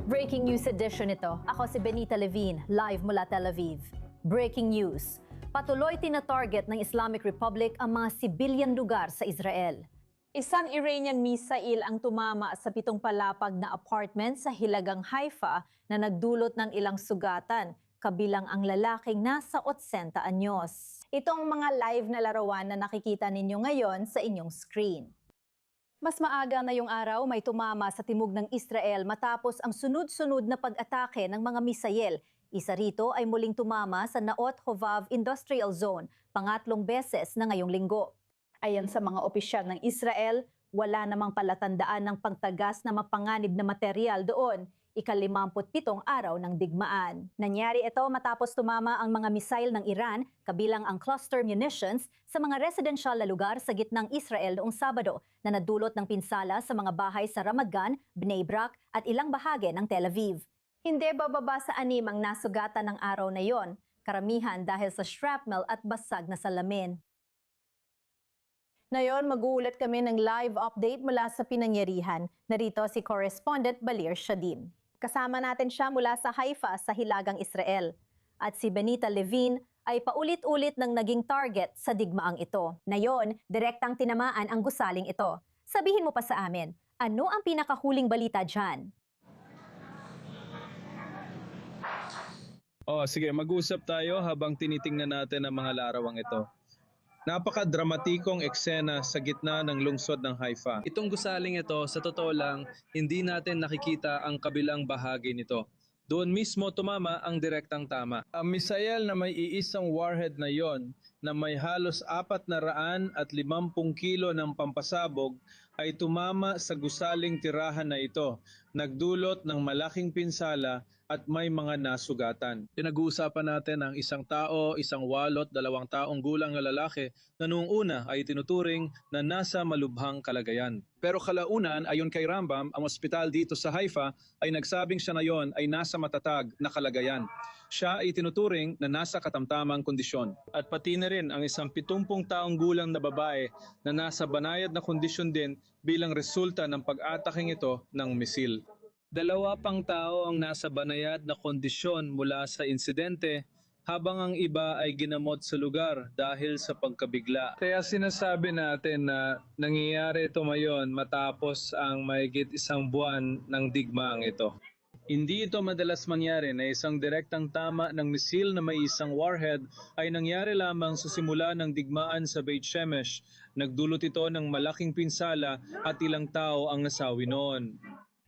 Breaking news edition ito. Ako si Benita Levin, live mula Tel Aviv. Breaking news. Patuloy tina-target ng Islamic Republic ang mga sibilyan lugar sa Israel. Isang Iranian missile ang tumama sa 7 palapag na apartment sa Hilagang Haifa na nagdulot ng ilang sugatan, kabilang ang lalaking nasa 80 anyos. Itong mga live na larawan na nakikita ninyo ngayon sa inyong screen. Mas maaga na yung araw may tumama sa timog ng Israel matapos ang sunod-sunod na pag-atake ng mga misayel. Isa rito ay muling tumama sa Naot Hovav Industrial Zone, pangatlong beses na ngayong linggo. Ayon sa mga opisyal ng Israel, wala namang palatandaan ng pagtagas na mapanganib na material doon. Ika-57 araw ng digmaan. Nangyari ito matapos tumama ang mga misail ng Iran, kabilang ang cluster munitions, sa mga residential na lugar sa gitnang Israel noong Sabado na nadulot ng pinsala sa mga bahay sa Ramat Gan, Bnei Brak at ilang bahagi ng Tel Aviv. Hindi bababa sa 6 ang nasugatan ng araw na yon, karamihan dahil sa shrapnel at basag na salamin. Ngayon, mag-uulat kami ng live update mula sa pinangyarihan. Narito si Correspondent Balir Shadim. Kasama natin siya mula sa Haifa sa Hilagang Israel. At si Benita Levin ay paulit-ulit ng naging target sa digmaang ito. Ngayon, direktang tinamaan ang gusaling ito. Sabihin mo pa sa amin, ano ang pinakahuling balita dyan? Sige, mag-usap tayo habang tinitingnan natin ang mga larawang ito. Napaka-dramatikong eksena sa gitna ng lungsod ng Haifa. Itong gusaling ito, sa totoo lang, hindi natin nakikita ang kabilang bahagi nito. Doon mismo tumama ang direktang tama. Ang misail na may iisang warhead na yon, na may halos 450 kilo ng pampasabog, ay tumama sa gusaling tirahan na ito. Nagdulot ng malaking pinsala at may mga nasugatan. Pinag-uusapan natin ang isang tao, isang walot, 2 taong gulang na lalaki na noong una ay tinuturing na nasa malubhang kalagayan. Pero kalaunan, ayon kay Rambam, ang ospital dito sa Haifa ay nagsabing siya ngayon ay nasa matatag na kalagayan. Siya ay tinuturing na nasa katamtamang kondisyon. At pati na rin ang isang 70 taong gulang na babae na nasa banayad na kondisyon din bilang resulta ng pag-ataking ito ng misil. 2 pang tao ang nasa banayad na kondisyon mula sa insidente, habang ang iba ay ginamot sa lugar dahil sa pagkabigla. Kaya sinasabi natin na nangyayari ito ngayon matapos ang mahigit 1 buwan ng digmaang ito. Hindi ito madalas mangyari na isang direktang tama ng misil na may isang warhead ay nangyari lamang sa simula ng digmaan sa Beit Shemesh. Nagdulot ito ng malaking pinsala at ilang tao ang nasawi noon.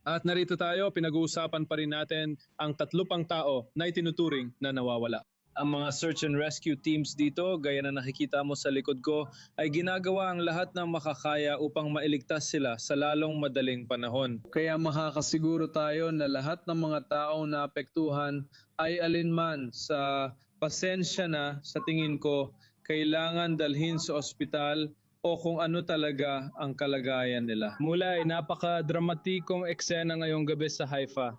At narito tayo, pinag-uusapan pa rin natin ang 3 pang tao na itinuturing na nawawala. Ang mga search and rescue teams dito, gaya na nakikita mo sa likod ko, ay ginagawa ang lahat ng makakaya upang mailigtas sila sa lalong madaling panahon. Kaya makakasiguro tayo na lahat ng mga taong naapektuhan ay alinman sa pasensya na, sa tingin ko, kailangan dalhin sa ospital o kung ano talaga ang kalagayan nila. Mula ay napaka-dramatikong eksena ngayong gabi sa Haifa.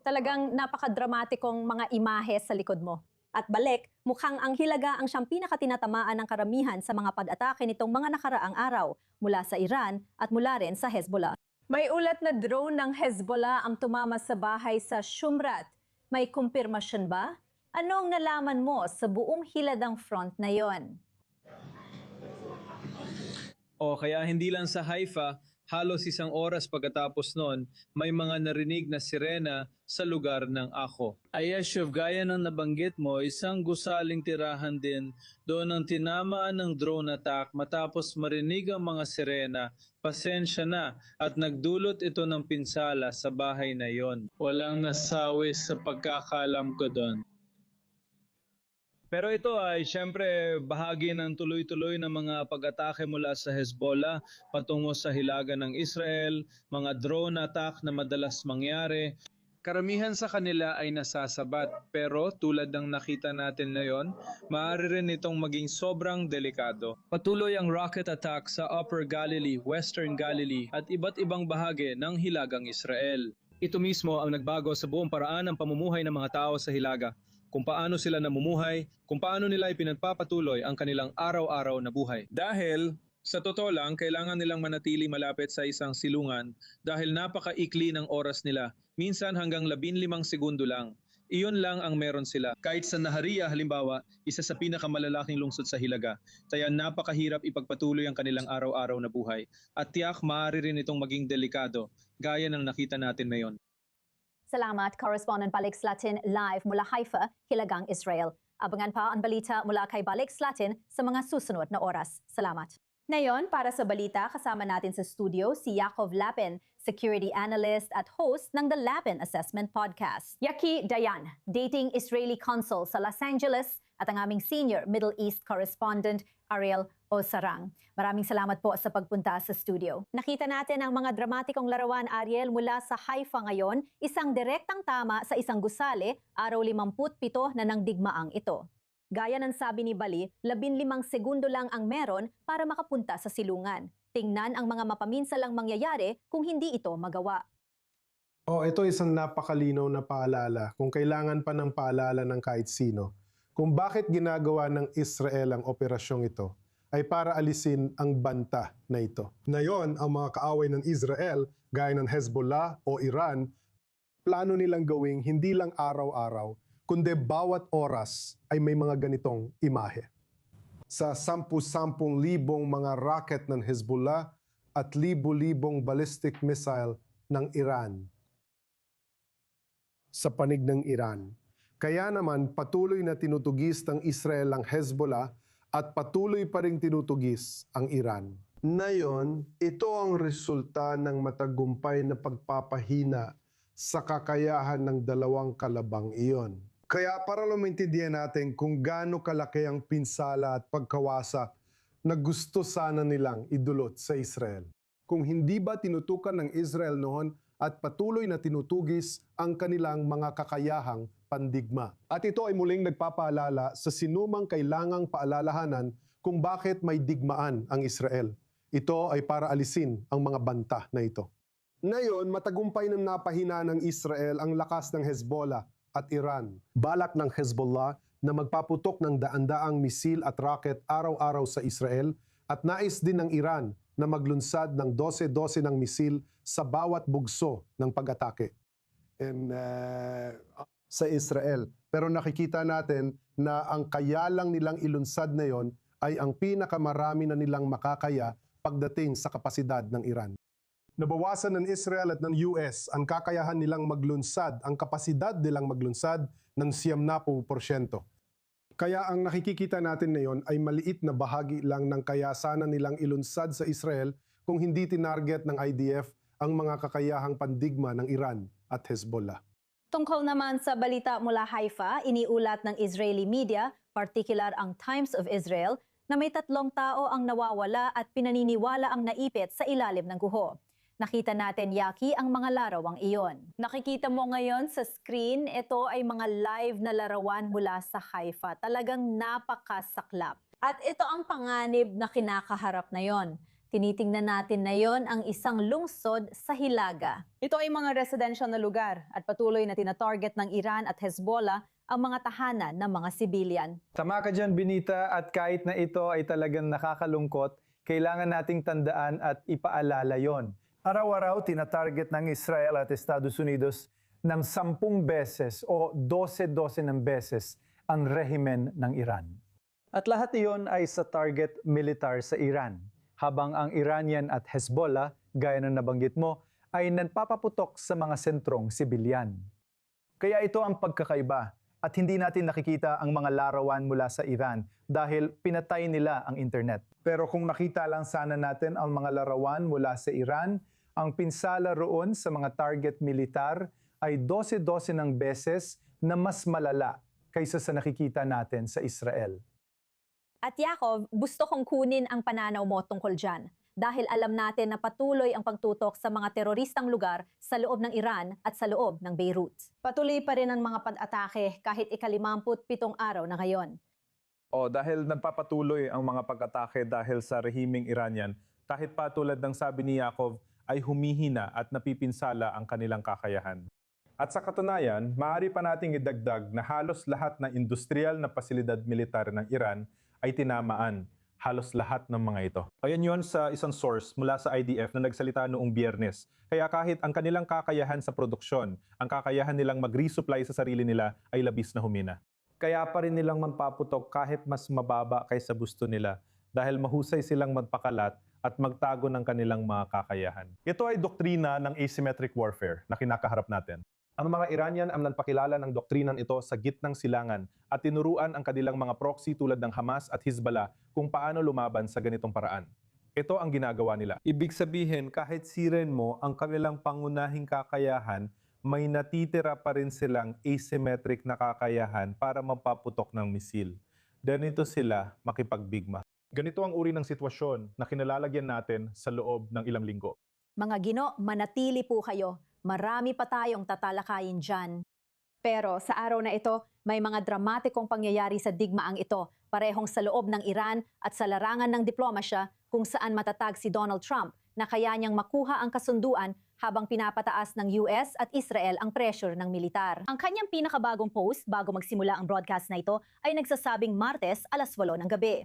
Talagang napaka-dramatikong mga imahe sa likod mo. At balik, mukhang ang Hilaga ang siyang pinakatinatamaan ng karamihan sa mga pag-atake nitong mga nakaraang araw mula sa Iran at mula rin sa Hezbollah. May ulat na drone ng Hezbollah ang tumama sa bahay sa Shumrat. May kumpirmasyon ba? Anong nalaman mo sa buong hiladang front na yon? Kaya hindi lang sa Haifa, halos 1 oras pagkatapos noon, may mga narinig na sirena sa lugar ng Akko. Ayeshev, gaya ng nabanggit mo, isang gusaling tirahan din doon ang tinamaan ng drone attack matapos marinig ang mga sirena. Pasensya na at nagdulot ito ng pinsala sa bahay na yon. Walang nasawi sa pagkakalam ko doon. Pero ito ay siyempre bahagi ng tuloy-tuloy na mga pag-atake mula sa Hezbollah patungo sa hilaga ng Israel, mga drone attack na madalas mangyari. Karamihan sa kanila ay nasasabat, pero tulad ng nakita natin ngayon, maaari rin itong maging sobrang delikado. Patuloy ang rocket attack sa Upper Galilee, Western Galilee at iba't ibang bahagi ng hilagang Israel. Ito mismo ang nagbago sa buong paraan ng pamumuhay ng mga tao sa hilaga. Kung paano sila namumuhay, kung paano nila ipinagpapatuloy ang kanilang araw-araw na buhay. Dahil Sa totoo lang, kailangan nilang manatili malapit sa isang silungan dahil napakaikli ng oras nila, minsan hanggang 15 segundo lang. Iyon lang ang meron sila. Kahit sa Nahariya halimbawa, isa sa pinakamalalaking lungsod sa Hilaga, kaya napakahirap ipagpatuloy ang kanilang araw-araw na buhay. At tiyak maaari rin itong maging delikado, gaya ng nakita natin ngayon. Salamat, Correspondent Balik Slatin live mula Haifa, Hilagang, Israel. Abangan pa ang balita mula kay Balik Slatin sa mga susunod na oras. Salamat. Ngayon, para sa balita, kasama natin sa studio si Yaakov Lapin, Security Analyst at host ng The Lapin Assessment Podcast. Yaki Dayan, Dating Israeli Consul sa Los Angeles at ang aming Senior Middle East Correspondent, Ariel Osarang. Maraming salamat po sa pagpunta sa studio. Nakita natin ang mga dramatikong larawan, Ariel, mula sa Haifa ngayon, isang direktang tama sa isang gusali, araw 57 na ng digmaang ito. Gaya ng sabi ni Bali, 15 segundo lang ang meron para makapunta sa silungan. Tingnan ang mga mapaminsalang mangyayari kung hindi ito magawa. Ito isang napakalinaw na paalala kung kailangan pa ng paalala ng kahit sino. Kung bakit ginagawa ng Israel ang operasyong ito ay para alisin ang banta na ito. Ngayon, ang mga kaaway ng Israel, gaya ng Hezbollah o Iran, plano nilang gawing hindi lang araw-araw, kundi bawat oras ay may mga ganitong imahe. Sa 10,000 mga rocket ng Hezbollah at libo-libong ballistic missile ng Iran sa panig ng Iran. Kaya naman patuloy na tinutugis ng Israel ang Hezbollah at patuloy pa ring tinutugis ang Iran. Ngayon, ito ang resulta ng matagumpay na pagpapahina sa kakayahan ng dalawang kalabang iyon. Kaya para lang maintindihan natin kung gaano kalaki ang pinsala at pagkawasa na gusto sana nilang idulot sa Israel. Kung hindi ba tinutukan ng Israel noon at patuloy na tinutugis ang kanilang mga kakayahang pandigma. At ito ay muling nagpapaalala sa sinumang kailangang paalalahanan kung bakit may digmaan ang Israel. Ito ay para alisin ang mga banta na ito. Ngayon, matagumpay na napahina ng Israel ang lakas ng Hezbollah at Iran. Balak ng Hezbollah na magpaputok ng daan-daang misil at rocket araw-araw sa Israel at nais din ng Iran na maglunsad ng 12-12 ng misil sa bawat bugso ng pag-atake sa Israel. Pero nakikita natin na ang kaya lang nilang ilunsad na yon ay ang pinakamarami na nilang makakaya pagdating sa kapasidad ng Iran. Nabawasan ng Israel at ng US ang kakayahan nilang maglunsad, ang kapasidad nilang maglunsad ng 90%. Kaya ang nakikita natin ngayon ay maliit na bahagi lang ng kayasanan nilang ilunsad sa Israel kung hindi tinarget ng IDF ang mga kakayahang pandigma ng Iran at Hezbollah. Tungkol naman sa balita mula Haifa, iniulat ng Israeli media, partikular ang Times of Israel, na may 3 tao ang nawawala at pinaniniwala ang naipit sa ilalim ng guho. Nakita natin, Yaki, ang mga larawang iyon. Nakikita mo ngayon sa screen, ito ay mga live na larawan mula sa Haifa. Talagang napakasaklap. At ito ang panganib na kinakaharap na yon. Tinitingnan natin na yon ang isang lungsod sa Hilaga. Ito ay mga residential na lugar at patuloy na tinatarget ng Iran at Hezbollah ang mga tahanan ng mga sibilyan. Tama ka dyan, Benita, at kahit na ito ay talagang nakakalungkot, kailangan nating tandaan at ipaalala yon. Araw-araw, tinatarget ng Israel at Estados Unidos ng 10 beses o 12-12 ng beses ang rehimen ng Iran. At lahat iyon ay sa target militar sa Iran, habang ang Iranian at Hezbollah, gaya ng nabanggit mo, ay nagpapaputok sa mga sentrong sibilyan. Kaya ito ang pagkakaiba at hindi natin nakikita ang mga larawan mula sa Iran dahil pinatay nila ang internet. Pero kung nakita lang sana natin ang mga larawan mula sa Iran, ang pinsala roon sa mga target militar ay 12-12 ng beses na mas malala kaysa sa nakikita natin sa Israel. At Yaakov, gusto kong kunin ang pananaw mo tungkol dyan. Dahil alam natin na patuloy ang pagtutok sa mga teroristang lugar sa loob ng Iran at sa loob ng Beirut. Patuloy pa rin ang mga pag-atake kahit ika-57 araw na ngayon. Dahil nagpapatuloy ang mga pag-atake dahil sa rehimeng Iranian, kahit pa tulad ng sabi ni Yaakov, ay humihina at napipinsala ang kanilang kakayahan. At sa katunayan, maaari pa nating idagdag na halos lahat ng industrial na pasilidad militar ng Iran ay tinamaan. halos lahat ng mga ito. Ayan yon sa isang source mula sa IDF na nagsalita noong Biyernes. Kaya kahit ang kanilang kakayahan sa produksyon, ang kakayahan nilang mag-resupply sa sarili nila ay labis na humina. Kaya pa rin nilang magpaputok kahit mas mababa kaysa gusto nila dahil mahusay silang magpakalat at magtago ng kanilang mga kakayahan. Ito ay doktrina ng asymmetric warfare na kinakaharap natin. Ang mga Iranian ang nagpakilala ng doktrinang ito sa gitnang silangan at tinuruan ang kanilang mga proxy tulad ng Hamas at Hezbollah kung paano lumaban sa ganitong paraan. Ito ang ginagawa nila. Ibig sabihin, kahit siren mo ang kanilang pangunahing kakayahan, may natitira pa rin silang asymmetric na kakayahan para mapaputok ng misil. Ganito sila makipagbigma. Ganito ang uri ng sitwasyon na kinalalagyan natin sa loob ng ilang linggo. Mga Gino, manatili po kayo. Marami pa tayong tatalakayin dyan. Pero sa araw na ito, may mga dramatikong pangyayari sa digmaang ito, parehong sa loob ng Iran at sa larangan ng diplomasya kung saan matatag si Donald Trump na kaya niyang makuha ang kasunduan habang pinapataas ng US at Israel ang pressure ng militar. Ang kanyang pinakabagong post bago magsimula ang broadcast na ito ay nagsasabing Martes alas 8 ng gabi.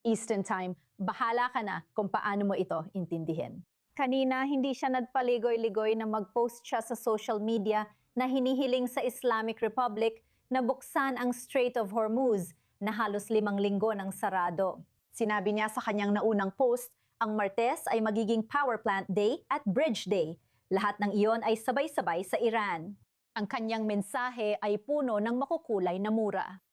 Eastern Time, bahala ka na kung paano mo ito intindihin. Kanina, hindi siya nagpaligoy-ligoy na mag-post siya sa social media na hinihiling sa Islamic Republic na buksan ang Strait of Hormuz na halos 5 linggo ng sarado. Sinabi niya sa kanyang naunang post, ang Martes ay magiging Power Plant Day at Bridge Day. Lahat ng iyon ay sabay-sabay sa Iran. Ang kanyang mensahe ay puno ng makukulay na mura.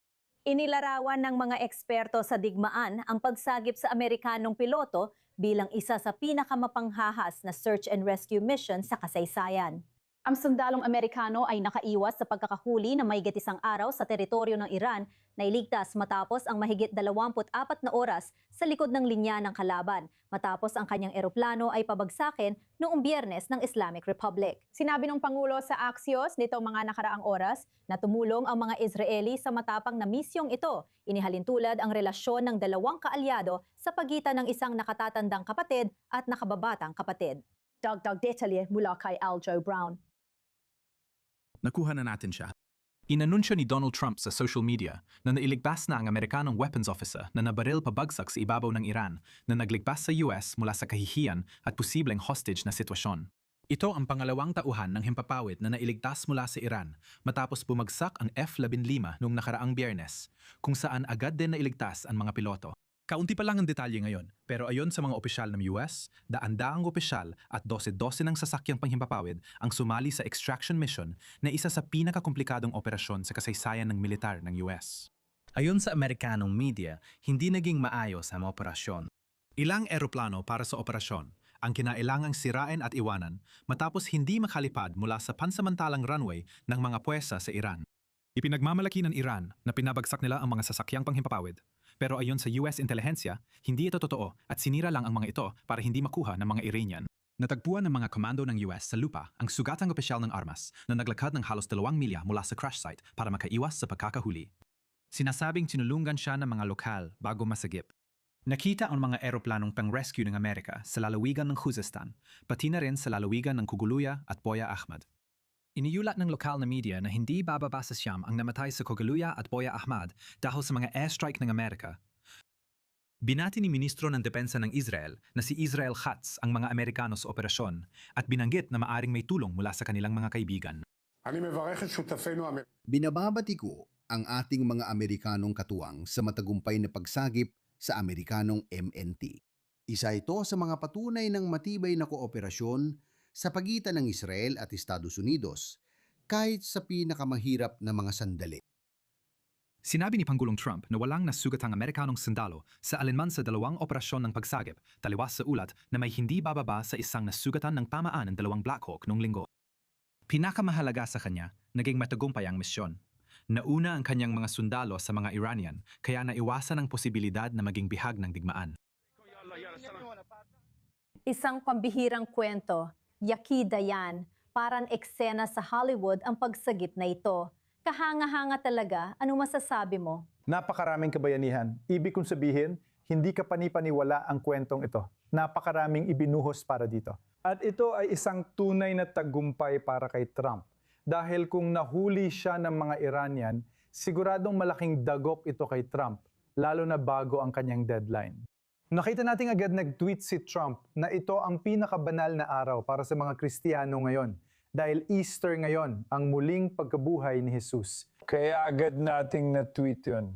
Inilarawan ng mga eksperto sa digmaan ang pagsagip sa Amerikanong piloto bilang isa sa pinakamapanghahas na search and rescue mission sa kasaysayan. Ang sundalong Amerikano ay nakaiwas sa pagkakahuli na mahigit 1 araw sa teritoryo ng Iran na iligtas matapos ang mahigit 24 na oras sa likod ng linya ng kalaban matapos ang kanyang eroplano ay pabagsakin noong Biyernes ng Islamic Republic. Sinabi ng Pangulo sa Axios nitong mga nakaraang oras na tumulong ang mga Israeli sa matapang na misyong ito. Inihalin tulad ang relasyon ng 2 kaalyado sa pagitan ng isang nakatatandang kapatid at nakababatang kapatid. Dagdag detalye mula kay Aljo Brown. Nakuha na natin siya. Inanunsyo ni Donald Trump sa social media na nailigtas na ang Amerikanong weapons officer na nabaril pabagsak sa ibabaw ng Iran na nagligtas sa US mula sa kahihiyan at posibleng hostage na sitwasyon. Ito ang pangalawang tauhan ng himpapawid na nailigtas mula sa Iran matapos bumagsak ang F-15 noong nakaraang Biyernes, kung saan agad din nailigtas ang mga piloto. Kaunti pa lang ang detalye ngayon, pero ayon sa mga opisyal ng US, daan-daang opisyal at 12-12 ng sasakyang panghimpapawid ang sumali sa extraction mission na isa sa pinakakomplikadong operasyon sa kasaysayan ng militar ng US. Ayon sa Amerikanong media, hindi naging maayos ang operasyon. Ilang eroplano para sa operasyon ang kinailangang sirain at iwanan matapos hindi makalipad mula sa pansamantalang runway ng mga puwersa sa Iran. Ipinagmamalaki ng Iran na pinabagsak nila ang mga sasakyang panghimpapawid. Pero ayon sa US intelihensya, hindi ito totoo at sinira lang ang mga ito para hindi makuha ng mga Iranian. Natagpuan ng mga komando ng US sa lupa ang sugatang opisyal ng armas na naglakad ng halos 2 milya mula sa crash site para makaiwas sa pagkakahuli. Sinasabing tinulungan siya ng mga lokal bago masagip. Nakita ang mga eroplanong pang-rescue ng Amerika sa lalawigan ng Khuzestan, pati na rin sa lalawigan ng Kuguluya at Poya Ahmad. Iniulat ng lokal na media na hindi bababa sa siyam ang namatay sa Koguluya at Poya Ahmad dahil sa mga airstrike ng Amerika. Binati ni Ministro ng Depensa ng Israel na si Israel Katz ang mga Amerikano sa operasyon at binanggit na maaring may tulong mula sa kanilang mga kaibigan. Binababati ko ang ating mga Amerikanong katuwang sa matagumpay na pagsagip sa Amerikanong MNT. Isa ito sa mga patunay ng matibay na kooperasyon sa pagitan ng Israel at Estados Unidos, kahit sa pinakamahirap na mga sandali. Sinabi ni Pangulong Trump na walang nasugatang Amerikanong sundalo sa alinman sa 2 operasyon ng pagsagip, taliwas sa ulat na may hindi bababa sa isang nasugatan ng tamaan ng 2 Black Hawk noong linggo. Pinakamahalaga sa kanya, naging matagumpay ang misyon. Nauna ang kanyang mga sundalo sa mga Iranian, kaya naiwasan ang posibilidad na maging bihag ng digmaan. Isang pambihirang kwento. Yakida yan. Parang eksena sa Hollywood ang pagsagip na ito. Kahanga-hanga talaga. Ano masasabi mo? Napakaraming kabayanihan. Ibig kong sabihin, hindi ka panipaniwala ang kwentong ito. Napakaraming ibinuhos para dito. At ito ay isang tunay na tagumpay para kay Trump. Dahil kung nahuli siya ng mga Iranian, siguradong malaking dagok ito kay Trump, lalo na bago ang kanyang deadline. Nakita natin agad nag-tweet si Trump na ito ang pinakabanal na araw para sa mga Kristiyano ngayon dahil Easter ngayon ang muling pagkabuhay ni Jesus. Kaya agad nating na-tweet yun.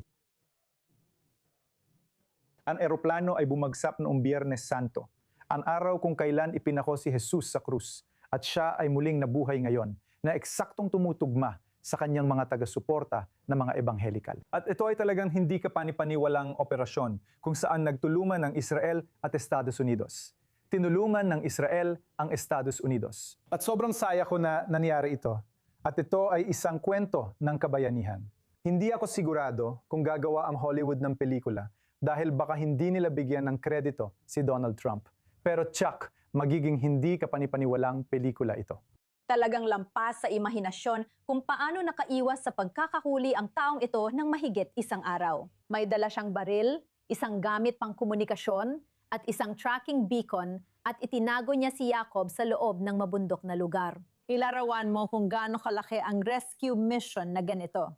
Ang eroplano ay bumagsak noong Biyernes Santo, ang araw kung kailan ipinako si Jesus sa krus at siya ay muling nabuhay ngayon na eksaktong tumutugma sa kanyang mga taga-suporta na mga ebanghelikal. At ito ay talagang hindi kapani-paniwalang operasyon kung saan nagtulungan ng Israel at Estados Unidos. Tinulungan ng Israel ang Estados Unidos. At sobrang saya ko na nangyari ito. At ito ay isang kwento ng kabayanihan. Hindi ako sigurado kung gagawa ang Hollywood ng pelikula dahil baka hindi nila bigyan ng kredito si Donald Trump. Pero tsak, magiging hindi kapani-paniwalang pelikula ito. Talagang lampas sa imahinasyon kung paano nakaiwas sa pagkakahuli ang taong ito ng mahigit isang araw. May dala siyang baril, isang gamit pang komunikasyon, at isang tracking beacon at itinago niya si Jacob sa loob ng mabundok na lugar. Ilarawan mo kung gaano kalaki ang rescue mission na ganito.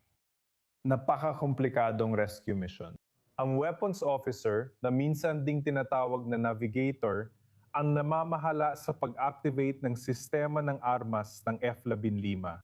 Napaka-komplikadong rescue mission. Ang weapons officer na minsan ding tinatawag na navigator ang namamahala sa pag-activate ng sistema ng armas ng F-15.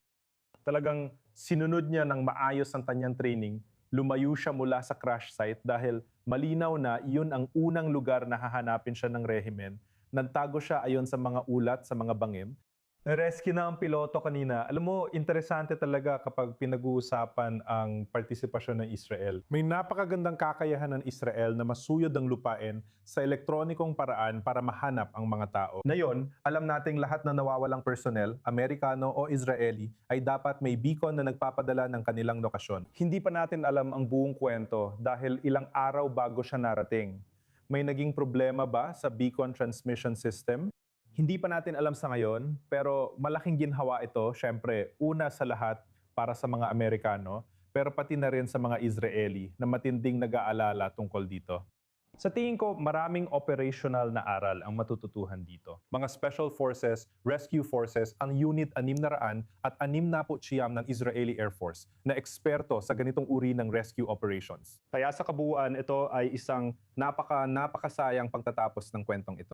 Talagang sinunod niya ng maayos ang kanyang training, lumayo siya mula sa crash site dahil malinaw na iyon ang unang lugar na hahanapin siya ng rehimen. Nagtago siya ayon sa mga ulat sa mga bangim. Na-rescue na ang piloto kanina. Alam mo, interesante talaga kapag pinag-uusapan ang partisipasyon ng Israel. May napakagandang kakayahan ng Israel na masuyod ang lupain sa elektronikong paraan para mahanap ang mga tao. Ngayon, alam nating lahat na nawawalang personnel, Amerikano o Israeli, ay dapat may beacon na nagpapadala ng kanilang lokasyon. Hindi pa natin alam ang buong kwento dahil ilang araw bago siya narating. May naging problema ba sa beacon transmission system? Hindi pa natin alam sa ngayon, pero malaking ginhawa ito, syempre, una sa lahat para sa mga Amerikano, pero pati na rin sa mga Israeli na matinding nag-aalala tungkol dito. Sa tingin ko, maraming operational na aral ang matututuhan dito. Mga Special Forces, Rescue Forces, ang Unit 600 at 69 ng Israeli Air Force na eksperto sa ganitong uri ng rescue operations. Kaya sa kabuuan, ito ay isang napakasayang pagtatapos ng kwentong ito.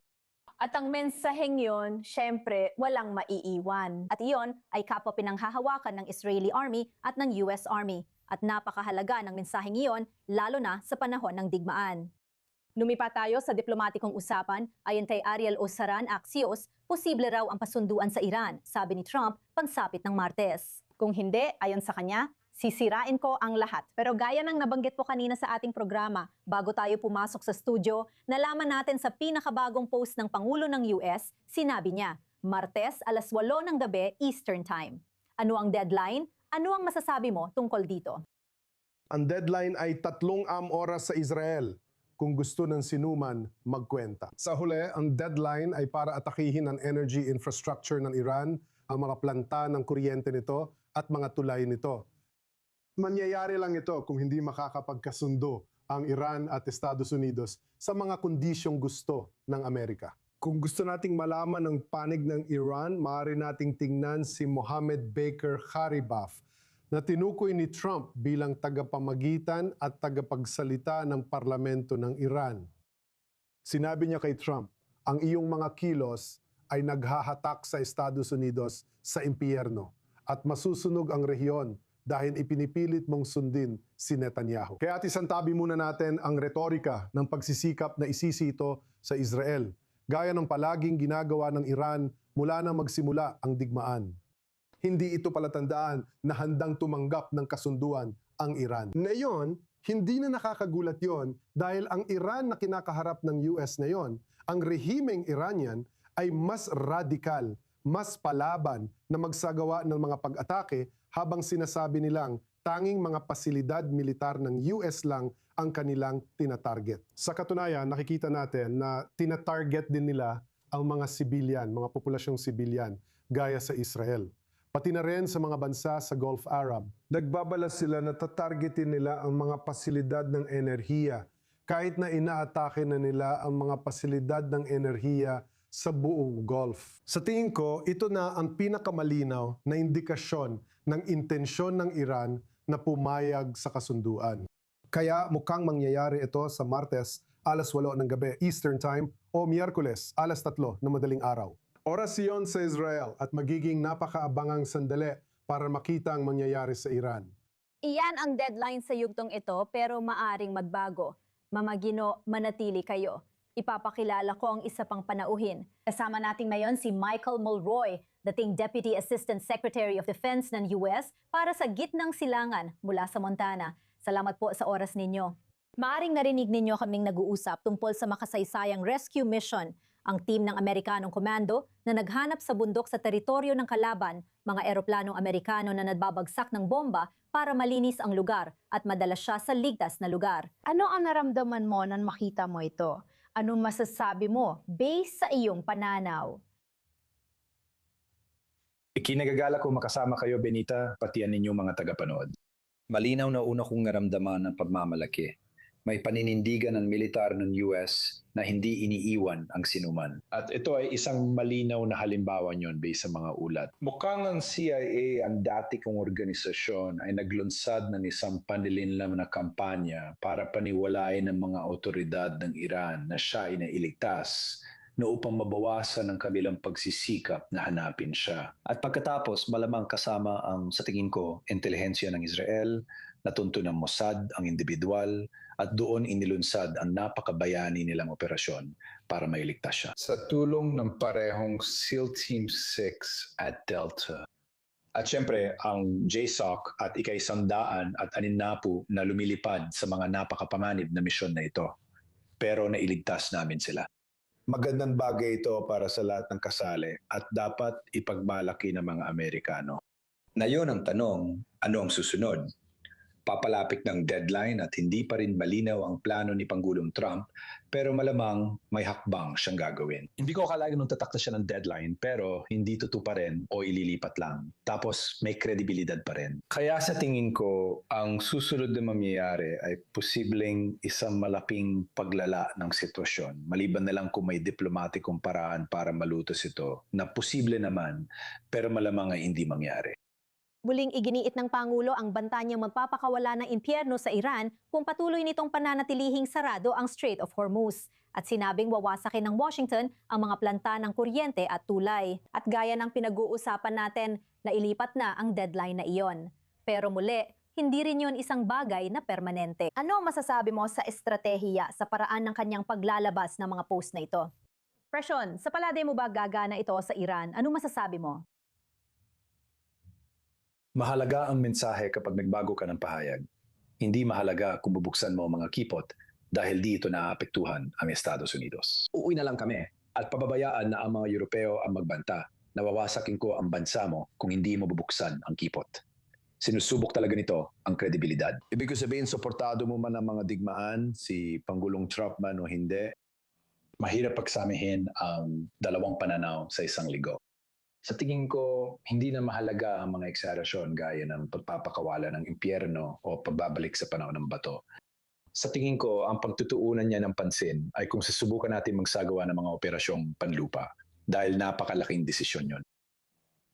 At ang mensaheng yon, syempre, walang maiiwan. At iyon ay kapwa pinanghahawakan ng Israeli Army at ng US Army. At napakahalaga ng mensaheng iyon, lalo na sa panahon ng digmaan. Lumipat tayo sa diplomatikong usapan, ayon kay Ariel Osaran Axios, posible raw ang pasunduan sa Iran, sabi ni Trump, pagsapit ng Martes. Kung hindi, ayon sa kanya, sisirain ko ang lahat. Pero gaya ng nabanggit po kanina sa ating programa, bago tayo pumasok sa studio, nalaman natin sa pinakabagong post ng Pangulo ng US, sinabi niya, Martes, alas 8 ng gabi, Eastern Time. Ano ang deadline? Ano ang masasabi mo tungkol dito? Ang deadline ay 3 oras sa Israel kung gusto ng sinuman magkwenta. Sa huli, ang deadline ay para atakihin ang energy infrastructure ng Iran, ang mga planta ng kuryente nito at mga tulay nito. Mangyayari lang ito kung hindi makakapagkasundo ang Iran at Estados Unidos sa mga kondisyong gusto ng Amerika. Kung gusto nating malaman ang panig ng Iran, maaari nating tingnan si Mohammed Baker Kharibaf na tinukoy ni Trump bilang tagapamagitan at tagapagsalita ng parlamento ng Iran. Sinabi niya kay Trump, ang iyong mga kilos ay naghahatak sa Estados Unidos sa impyerno at masusunog ang rehiyon dahil ipinipilit mong sundin si Netanyahu. Kaya isantabi muna natin ang retorika ng pagsisikap na isisi ito sa Israel, gaya ng palaging ginagawa ng Iran mula na magsimula ang digmaan. Hindi ito palatandaan na handang tumanggap ng kasunduan ang Iran. Ngayon, hindi na nakakagulat yon dahil ang Iran na kinakaharap ng US ngayon, ang rehimeng Iranian ay mas radikal, mas palaban na magsagawa ng mga pag-atake habang sinasabi nilang tanging mga pasilidad militar ng US lang ang kanilang tinatarget. Sa katunayan, nakikita natin na tinatarget din nila ang mga sibilyan, mga populasyong sibilyan, gaya sa Israel. Pati na rin sa mga bansa sa Gulf Arab. Nagbabala sila na tatargetin nila ang mga pasilidad ng enerhiya, kahit na inaatake na nila ang mga pasilidad ng enerhiya sa buong Gulf. Sa tingin ko, ito na ang pinakamalinaw na indikasyon ng intensyon ng Iran na pumayag sa kasunduan. Kaya mukhang mangyayari ito sa Martes, alas 8 ng gabi Eastern Time o Miyerkules, alas 3 ng madaling araw. Oras iyon sa Israel at magiging napakaabangang sandali para makita ang mangyayari sa Iran. Iyan ang deadline sa yugtong ito pero maaring magbago. Mamagino, manatili kayo. Ipapakilala ko ang isa pang panauhin. Kasama natin ngayon si Michael Mulroy, dating Deputy Assistant Secretary of Defense ng US para sa Gitnang Silangan mula sa Montana. Salamat po sa oras ninyo. Maaring narinig ninyo kaming nag-uusap tungkol sa makasaysayang rescue mission, ang team ng Amerikanong komando na naghanap sa bundok sa teritoryo ng kalaban, mga eroplanong Amerikano na nagbabagsak ng bomba para malinis ang lugar at madala siya sa ligtas na lugar. Ano ang naramdaman mo nang makita mo ito? Anong masasabi mo based sa iyong pananaw? Ikinagagala ko makasama kayo, Benita, pati ang inyong mga tagapanood. Malinaw na una kong naramdaman ng pagmamalaki. May paninindigan ng militar ng US na hindi iniiwan ang sinuman. At ito ay isang malinaw na halimbawa niyon based sa mga ulat. Mukhang ang CIA, ang dati kong organisasyon, ay naglunsad ng isang panlilinlang na kampanya para paniwalain ng mga otoridad ng Iran na siya ay nailigtas na upang mabawasan ang kabilang pagsisikap na hanapin siya. At pagkatapos, malamang kasama ang, sa tingin ko, intelihensya ng Israel, natunto ng Mossad ang individual, at doon inilunsad ang napakabayani nilang operasyon para mailigtas siya. Sa tulong ng parehong SEAL Team 6 at Delta. At syempre, ang JSOC at Ikay-100 at Aninnapu na lumilipad sa mga napakapanganib na misyon na ito. Pero nailigtas namin sila. Magandang bagay ito para sa lahat ng kasali at dapat ipagmalaki ng mga Amerikano. Ngayon ang tanong, ano ang susunod? Papalapit ng deadline at hindi pa rin malinaw ang plano ni Pangulong Trump, pero malamang may hakbang siyang gagawin. Hindi ko akalain nung tatakta siya ng deadline, pero hindi tutuparin o ililipat lang. Tapos may kredibilidad pa rin. Kaya sa tingin ko, ang susunod na mangyayari ay posibleng isang malaking paglala ng sitwasyon. Maliban na lang kung may diplomatikong paraan para malutos ito, na posible naman, pero malamang ay hindi mangyari. Muling iginiit ng Pangulo ang banta niyang magpapakawala ng impyerno sa Iran kung patuloy nitong pananatilihing sarado ang Strait of Hormuz. At sinabing wawasakin ng Washington ang mga planta ng kuryente at tulay. At gaya ng pinag-uusapan natin, nailipat na ang deadline na iyon. Pero muli, hindi rin yun isang bagay na permanente. Ano ang masasabi mo sa estratehiya sa paraan ng kanyang paglalabas ng mga post na ito? Presyon, sa palagay mo ba gagana ito sa Iran? Ano masasabi mo? Mahalaga ang mensahe kapag nagbago ka ng pahayag. Hindi mahalaga kung bubuksan mo ang mga kipot dahil di ito naaapektuhan ang Estados Unidos. Uuwi na lang kami at pababayaan na ang mga Europeo ang magbanta. Nawawasakin ko ang bansa mo kung hindi mo bubuksan ang kipot. Sinusubok talaga nito ang kredibilidad. Ibig sabihin, suportado mo man ang mga digmaan, si Pangulong Trump man o hindi, mahirap pagsamihin ang dalawang pananaw sa isang ligo. Sa tingin ko, hindi na mahalaga ang mga ekserasyon gaya ng pagpapakawala ng impyerno o pagbabalik sa panahon ng bato. Sa tingin ko, ang pagtutuunan niya ng pansin ay kung susubukan natin magsagawa ng mga operasyong panlupa dahil napakalaking desisyon yun.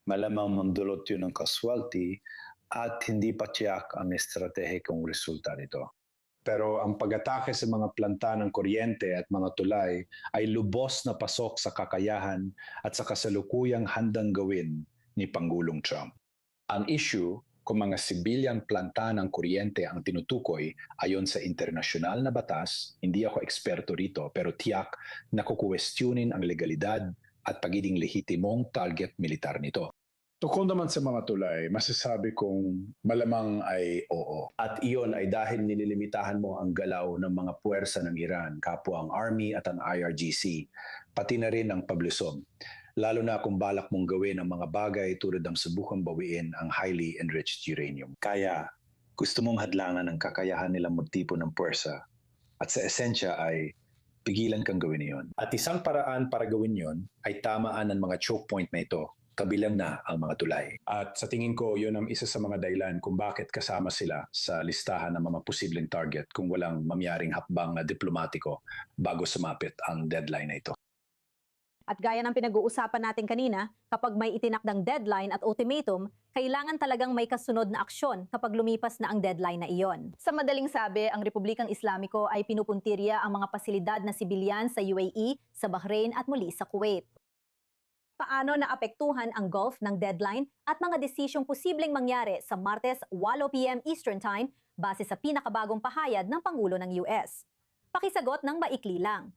Malamang mandulot yun ng casualty at hindi pa tiyak ang estratehikong resulta nito. Pero ang pag-atake sa mga planta ng kuryente at mga tulay ay lubos na pasok sa kakayahan at sa kasalukuyang handang gawin ni Pangulong Trump. Ang issue, kung mga civilian planta ng kuryente ang tinutukoy ayon sa internasyonal na batas, hindi ako eksperto rito pero tiyak na kukwestiyonin ang legalidad at pagiging lehitimong target militar nito. Tungkol naman sa mga tulay, masasabi kong malamang ay oo. At iyon ay dahil nililimitahan mo ang galaw ng mga puwersa ng Iran, kapwa ang Army at ang IRGC, pati na rin ang pablusog. Lalo na kung balak mong gawin ang mga bagay tulad ng subukang bawiin ang highly enriched uranium. Kaya gusto mong hadlangan ang kakayahan nilang magtipo ng puwersa. At sa esensya ay pigilan kang gawin iyon. At isang paraan para gawin yon ay tamaan ng mga choke point na ito, kabilang na ang mga tulay. At sa tingin ko, yun ang isa sa mga dahilan kung bakit kasama sila sa listahan ng mga posibleng target kung walang mamiyaring hakbang na diplomatiko bago sumapit ang deadline na ito. At gaya ng pinag-uusapan natin kanina, kapag may itinakdang deadline at ultimatum, kailangan talagang may kasunod na aksyon kapag lumipas na ang deadline na iyon. Sa madaling sabi, ang Republikang Islamiko ay pinupuntirya ang mga pasilidad na sibilyan sa UAE, sa Bahrain at muli sa Kuwait. Paano naapektuhan ang Gulf ng deadline at mga desisyong posibleng mangyari sa Martes 8 p.m. Eastern Time base sa pinakabagong pahayag ng Pangulo ng US? Pakisagot ng maikli lang.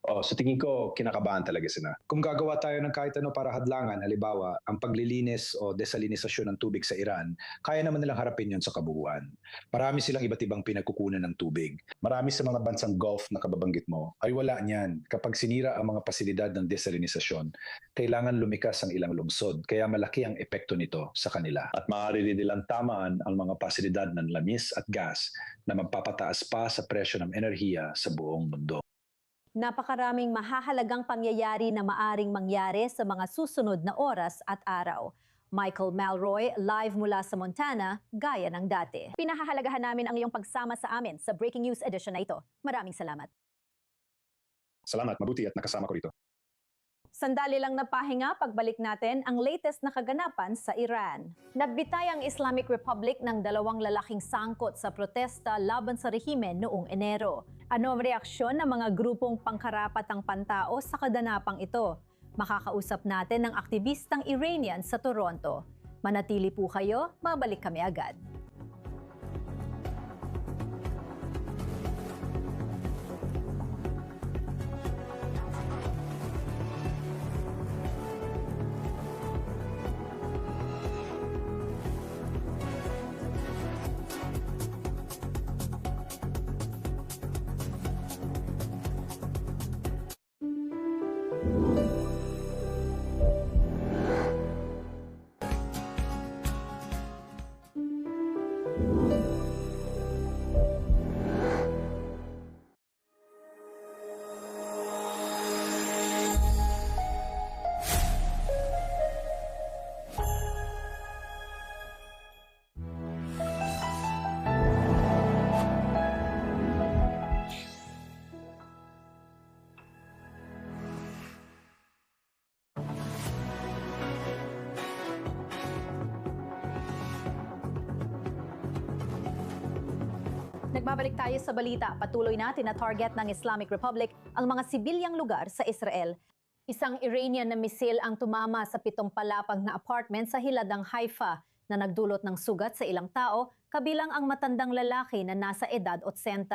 Sa tingin ko, kinakabahan talaga sila. Kung gagawa tayo ng kahit ano para hadlangan, halimbawa, ang paglilinis o desalinisasyon ng tubig sa Iran, kaya naman nilang harapin yon sa kabuuan. Marami silang iba't ibang pinagkukunan ng tubig. Marami sa mga bansang Gulf na kababanggit mo ay wala niyan. Kapag sinira ang mga pasilidad ng desalinisasyon, kailangan lumikas ang ilang lungsod, kaya malaki ang epekto nito sa kanila. At maaari nilang tamaan ang mga pasilidad ng lamis at gas na magpapataas pa sa presyo ng enerhiya sa buong mundo. Napakaraming mahahalagang pangyayari na maaring mangyari sa mga susunod na oras at araw. Michael Malroy, live mula sa Montana, gaya ng dati. Pinahahalagahan namin ang iyong pagsama sa amin sa Breaking News edition na ito. Maraming salamat. Salamat, mabuti at nakasama ko rito. Sandali lang na pahinga, pagbalik natin ang latest na kaganapan sa Iran. Nagbitay ang Islamic Republic ng 2 lalaking sangkot sa protesta laban sa rehimen noong Enero. Ano ang reaksyon ng mga grupong pangkarapatang pantao sa kaganapang ito? Makakausap natin ng aktivistang Iranian sa Toronto. Manatili po kayo, mabalik kami agad. Nagbabalik tayo sa balita. Patuloy natin na target ng Islamic Republic ang mga sibilyang lugar sa Israel. Isang Iranian na misil ang tumama sa 7 palapag na apartment sa hiladang Haifa na nagdulot ng sugat sa ilang tao, kabilang ang matandang lalaki na nasa edad 80.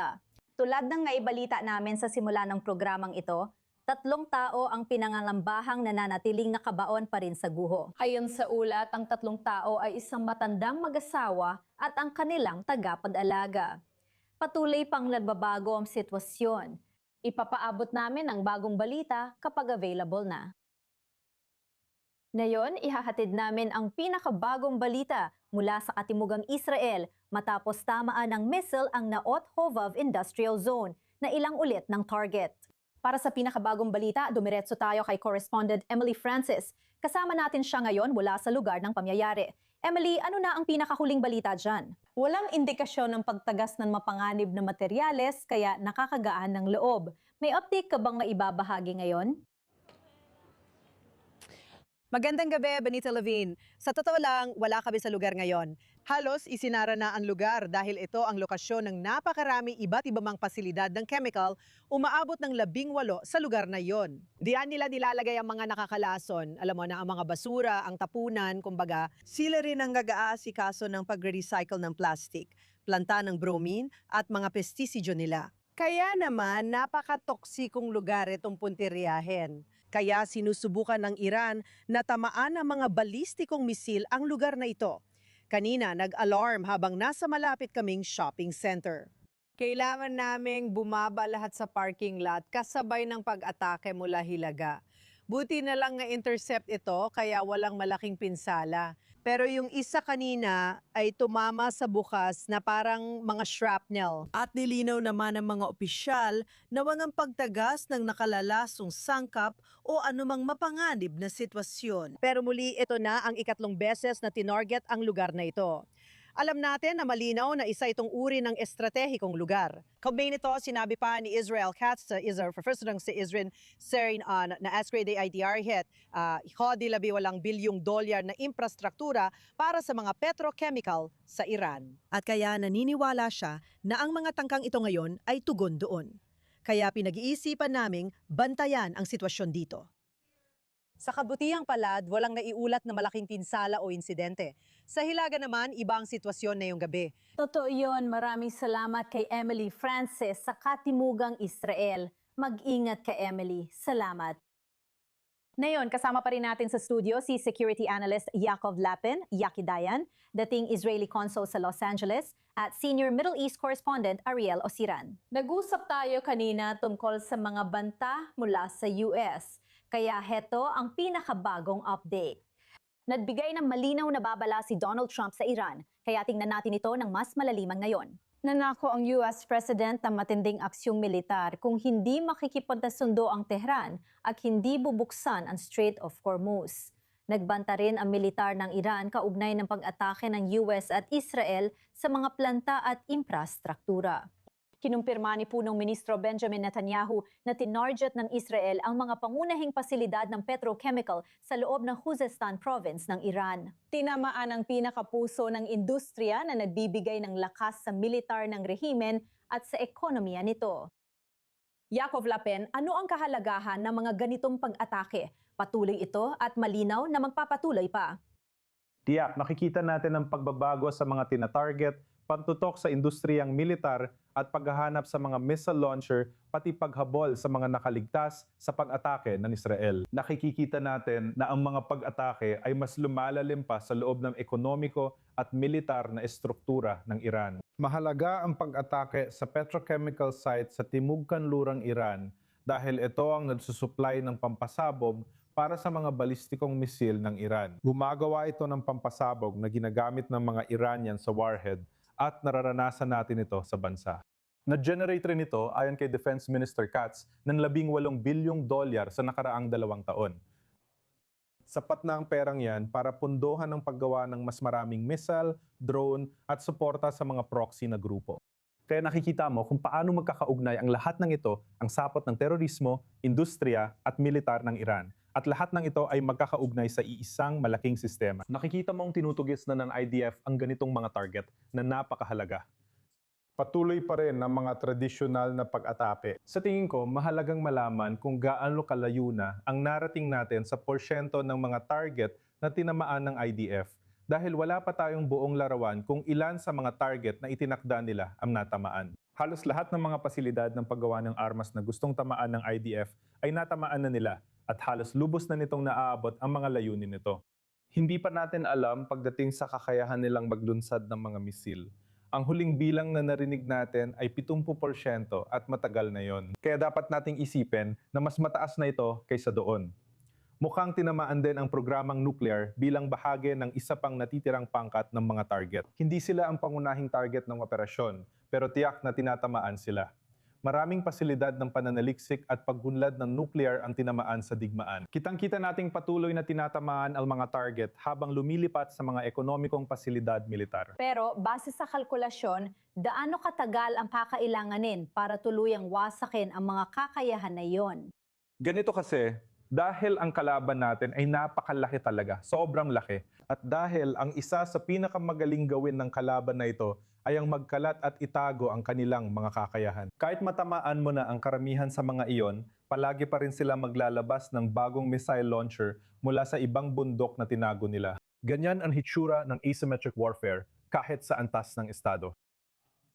Tulad ng naibalita namin sa simula ng programang ito, 3 tao ang pinangangambahang nananatiling nakabaon pa rin sa guho. Ayon sa ulat, ang 3 tao ay isang matandang mag-asawa at ang kanilang tagapag-alaga. Patuloy pang nagbabago ang sitwasyon. Ipapaabot namin ang bagong balita kapag available na. Ngayon, ihahatid namin ang pinakabagong balita mula sa katimugang Israel matapos tamaan ng missile ang Naot Hovav Industrial Zone na ilang ulit ng target. Para sa pinakabagong balita, dumiretso tayo kay correspondent Emily Francis. Kasama natin siya ngayon mula sa lugar ng pamyayari. Emily, ano na ang pinakahuling balita dyan? Walang indikasyon ng pagtagas ng mapanganib na materyales kaya nakakagaan ng loob. May update ka bang maibabahagi ngayon? Magandang gabi, Benita Levine. Sa totoo lang, wala kami sa lugar ngayon. Halos isinara na ang lugar dahil ito ang lokasyon ng napakaraming iba't ibang pasilidad ng chemical, umaabot ng 18 sa lugar na yon. Diyan nila nilalagay ang mga nakakalason. Alam mo na ang mga basura, ang tapunan, kumbaga, sila rin ang nag-aasikaso ng pagre-recycle ng plastic, planta ng bromine at mga pestisidyo nila. Kaya naman, napaka-toksikong lugar itong puntiryahin. Kaya sinusubukan ng Iran na tamaan ng mga balistikong misil ang lugar na ito. Kanina, nag-alarm habang nasa malapit kaming shopping center. Kailangan naming bumaba lahat sa parking lot kasabay ng pag-atake mula Hilaga. Buti na lang nga-intercept ito kaya walang malaking pinsala. Pero yung isa kanina ay tumama sa bukas na parang mga shrapnel. At nilinaw naman ng mga opisyal na walang pagtagas ng nakalalasong sangkap o anumang mapanganib na sitwasyon. Pero muli ito na ang 3 beses na tinarget ang lugar na ito. Alam natin na malinaw na isa itong uri ng estratehikong lugar. Kaugnay nito, sinabi pa ni Israel Katz sa Professor ng si Israel Serin na ASCRE IDR hit, $18 bilyong na infrastruktura para sa mga petrochemical sa Iran. At kaya naniniwala siya na ang mga tangkang ito ngayon ay tugon doon. Kaya pinag-iisipan naming bantayan ang sitwasyon dito. Sa kabutihang palad, walang naiulat na malaking pinsala o insidente. Sa Hilaga naman, iba ang sitwasyon ngayong gabi. Totoo yun. Maraming salamat kay Emily Francis sa Katimugang Israel. Mag-ingat ka, Emily. Salamat. Ngayon, kasama pa rin natin sa studio si Security Analyst Yaakov Lapin, Yaki Dayan, dating Israeli Consul sa Los Angeles, at Senior Middle East Correspondent Ariel Osiran. Nag-usap tayo kanina tungkol sa mga banta mula sa US. Kaya heto ang pinakabagong update. Nagbigay ng malinaw na babala si Donald Trump sa Iran, kaya tingnan natin ito ng mas malaliman ngayon. Nanako ang US President ng matinding aksyong militar kung hindi makikipagkasundo ang Tehran at hindi bubuksan ang Strait of Hormuz. Nagbanta rin ang militar ng Iran kaugnay ng pag-atake ng US at Israel sa mga planta at infrastruktura. Kinumpirma ni punong ministro Benjamin Netanyahu na tinarget ng Israel ang mga pangunahing pasilidad ng petrochemical sa loob ng Khuzestan province ng Iran. Tinamaan ang pinakapuso ng industriya na nagbibigay ng lakas sa militar ng rehimen at sa ekonomiya nito. Yaakov Lapin, ano ang kahalagahan ng mga ganitong pag-atake? Patuloy ito at malinaw na magpapatuloy pa. Tiyak, nakikita natin ang pagbabago sa mga tina-target, pagtutok sa industriyang militar at paghahanap sa mga missile launcher pati paghabol sa mga nakaligtas sa pag-atake ng Israel. Nakikita natin na ang mga pag-atake ay mas lumalalim pa sa loob ng ekonomiko at militar na estruktura ng Iran. Mahalaga ang pag-atake sa petrochemical site sa Timog Kanlurang Iran dahil ito ang nagsusupply ng pampasabog para sa mga balistikong misil ng Iran. Gumagawa ito ng pampasabog na ginagamit ng mga Iranian sa warhead at nararanasan natin ito sa bansa. Na-generate rin ito ayon kay Defense Minister Katz ng $18 bilyong sa nakaraang 2 taon. Sapat na ang perang yan para pundohan ang paggawa ng mas maraming missile, drone at suporta sa mga proxy na grupo. Kaya nakikita mo kung paano magkakaugnay ang lahat ng ito ang sapot ng terorismo, industriya at militar ng Iran. At lahat ng ito ay magkakaugnay sa iisang malaking sistema. Nakikita mong tinutugis na ng IDF ang ganitong mga target na napakahalaga. Patuloy pa rin ang mga tradisyonal na pag-atake. Sa tingin ko, mahalagang malaman kung gaano kalayo na ang narating natin sa porsyento ng mga target na tinamaan ng IDF dahil wala pa tayong buong larawan kung ilan sa mga target na itinakda nila ang natamaan. Halos lahat ng mga pasilidad ng paggawa ng armas na gustong tamaan ng IDF ay natamaan na nila at halos lubos na nitong naaabot ang mga layunin nito. Hindi pa natin alam pagdating sa kakayahan nilang maglunsad ng mga misil. Ang huling bilang na narinig natin ay 70% at matagal na yon. Kaya dapat nating isipin na mas mataas na ito kaysa doon. Mukhang tinamaan din ang programang nuclear bilang bahagi ng isa pang natitirang pangkat ng mga target. Hindi sila ang pangunahing target ng operasyon, pero tiyak na tinatamaan sila. Maraming pasilidad ng pananaliksik at paggunlad ng nuclear ang tinamaan sa digmaan. Kitang-kita nating patuloy na tinatamaan ang mga target habang lumilipat sa mga ekonomikong pasilidad militar. Pero base sa kalkulasyon, gaano katagal ang kakailanganin para tuluyang wasakin ang mga kakayahan na iyon? Ganito kasi, dahil ang kalaban natin ay napakalaki talaga, sobrang laki. At dahil ang isa sa pinakamagaling gawin ng kalaban na ito ay ang magkalat at itago ang kanilang mga kakayahan. Kahit matamaan mo na ang karamihan sa mga iyon, palagi pa rin sila maglalabas ng bagong missile launcher mula sa ibang bundok na tinago nila. Ganyan ang hitsura ng asymmetric warfare kahit sa antas ng estado.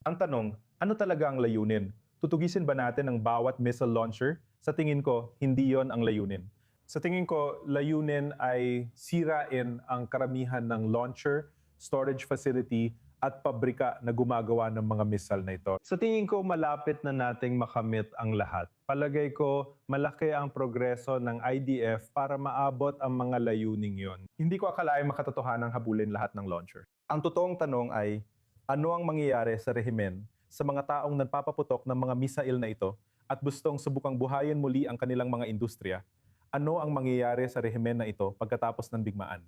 Ang tanong, ano talaga ang layunin? Tutugisin ba natin ang bawat missile launcher? Sa tingin ko, hindi yon ang layunin. Sa tingin ko, layunin ay sirain ang karamihan ng launcher, storage facility, at pabrika na gumagawa ng mga missile na ito. Sa tingin ko, malapit na nating makamit ang lahat. Palagay ko, malaki ang progreso ng IDF para maabot ang mga layuning yon. Hindi ko akalain makatotohanang habulin lahat ng launcher. Ang totoong tanong ay, ano ang mangyayari sa rehimen sa mga taong nagpapaputok ng mga missile na ito at gustong subukang buhayin muli ang kanilang mga industriya? Ano ang mangyayari sa rehimen na ito pagkatapos ng digmaan?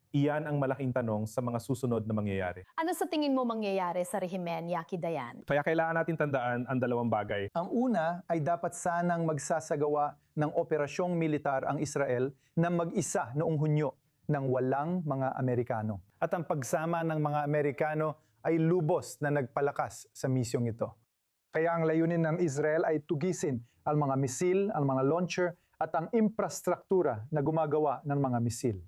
Iyan ang malaking tanong sa mga susunod na mangyayari. Ano sa tingin mo mangyayari sa rehimen, Yaki Dayan? Kaya kailangan natin tandaan ang dalawang bagay. Ang una ay dapat sanang magsasagawa ng operasyong militar ang Israel na mag-isa noong Hunyo ng walang mga Amerikano. At ang pagsama ng mga Amerikano ay lubos na nagpalakas sa misyong ito. Kaya ang layunin ng Israel ay tugisin ang mga misil, ang mga launcher at ang infrastruktura na gumagawa ng mga misil.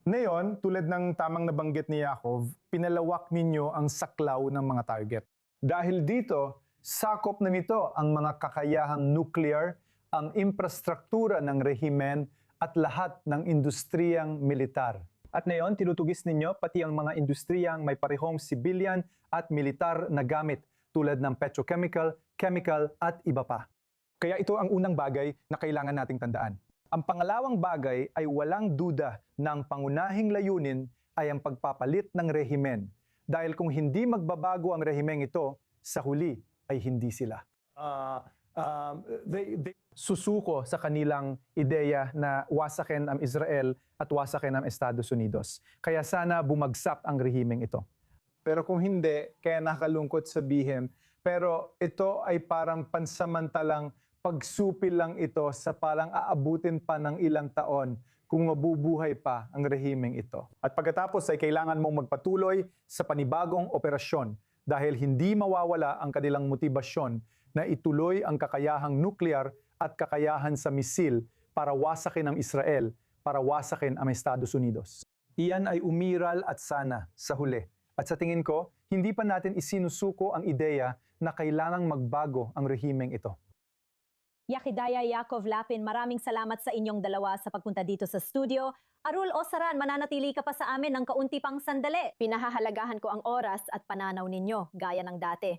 Ngayon, tulad ng tamang nabanggit ni Yaakov, pinalawak ninyo ang saklaw ng mga target. Dahil dito, sakop na nito ang mga kakayahang nuclear, ang infrastruktura ng rehimen at lahat ng industriyang militar. At ngayon, tinutugis ninyo pati ang mga industriyang may parehong civilian at militar na gamit tulad ng petrochemical, chemical at iba pa. Kaya ito ang unang bagay na kailangan nating tandaan. Ang pangalawang bagay ay walang duda ng pangunahing layunin ay ang pagpapalit ng rehimen. Dahil kung hindi magbabago ang rehimeng ito, sa huli ay hindi sila. Susuko sa kanilang ideya na wasakin ang Israel at wasakin ang Estados Unidos. Kaya sana bumagsak ang rehimeng ito. Pero kung hindi, kaya nakalungkot sabihin, pero ito ay parang pansamantalang pagsupil lang ito sa parang aabutin pa ng ilang taon kung mabubuhay pa ang rehimeng ito. At pagkatapos ay kailangan mong magpatuloy sa panibagong operasyon dahil hindi mawawala ang kanilang motibasyon na ituloy ang kakayahang nuklear at kakayahan sa misil para wasakin ang Israel, para wasakin ang Estados Unidos. Iyan ay umiral at sana sa huli. At sa tingin ko, hindi pa natin isinusuko ang ideya na kailangang magbago ang rehimeng ito. Yakidaya Yaakov Lapin, maraming salamat sa inyong dalawa sa pagpunta dito sa studio. Arul Osaran, mananatili ka pa sa amin ng kaunti pang sandali. Pinahahalagahan ko ang oras at pananaw ninyo, gaya ng dati.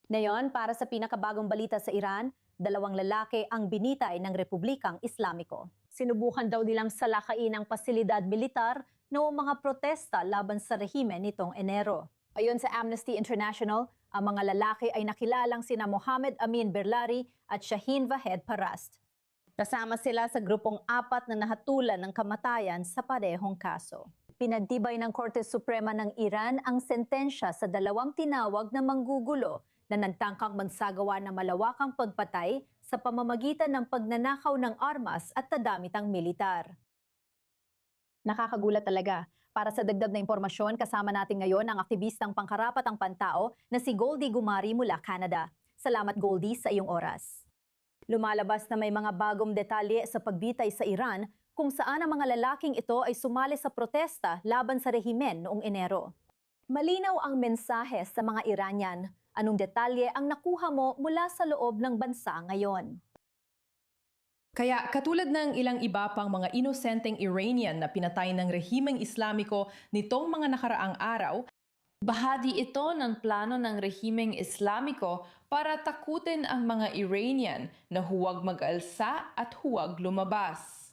Ngayon, para sa pinakabagong balita sa Iran, 2 lalaki ang binitay ng Republikang Islamiko. Sinubukan daw nilang salakain ang pasilidad militar noong mga protesta laban sa rehimen nitong Enero. Ayon sa Amnesty International, ang mga lalaki ay nakilalang sina Mohammed Amin Berlari at Shaheen Vahed Parast. Kasama sila sa grupong 4 na nahatulan ng kamatayan sa parehong kaso. Pinagtibay ng Korte Suprema ng Iran ang sentensya sa 2 tinawag na manggugulo na nagtangkang magsagawa ng malawakang pagpatay sa pamamagitan ng pagnanakaw ng armas at tadamitang militar. Nakakagulat talaga. Para sa dagdag na impormasyon, kasama natin ngayon ang aktivistang pangkarapatang pantao na si Goldie Gumari mula Canada. Salamat Goldie sa iyong oras. Lumalabas na may mga bagong detalye sa pagbitay sa Iran kung saan ang mga lalaking ito ay sumali sa protesta laban sa rehimen noong Enero. Malinaw ang mensahe sa mga Iranian. Anong detalye ang nakuha mo mula sa loob ng bansa ngayon? Kaya katulad ng ilang iba pang mga inosenteng Iranian na pinatay ng rehimeng Islamiko nitong mga nakaraang araw, bahagi ito ng plano ng rehimeng Islamiko para takutin ang mga Iranian na huwag mag-alsa at huwag lumabas.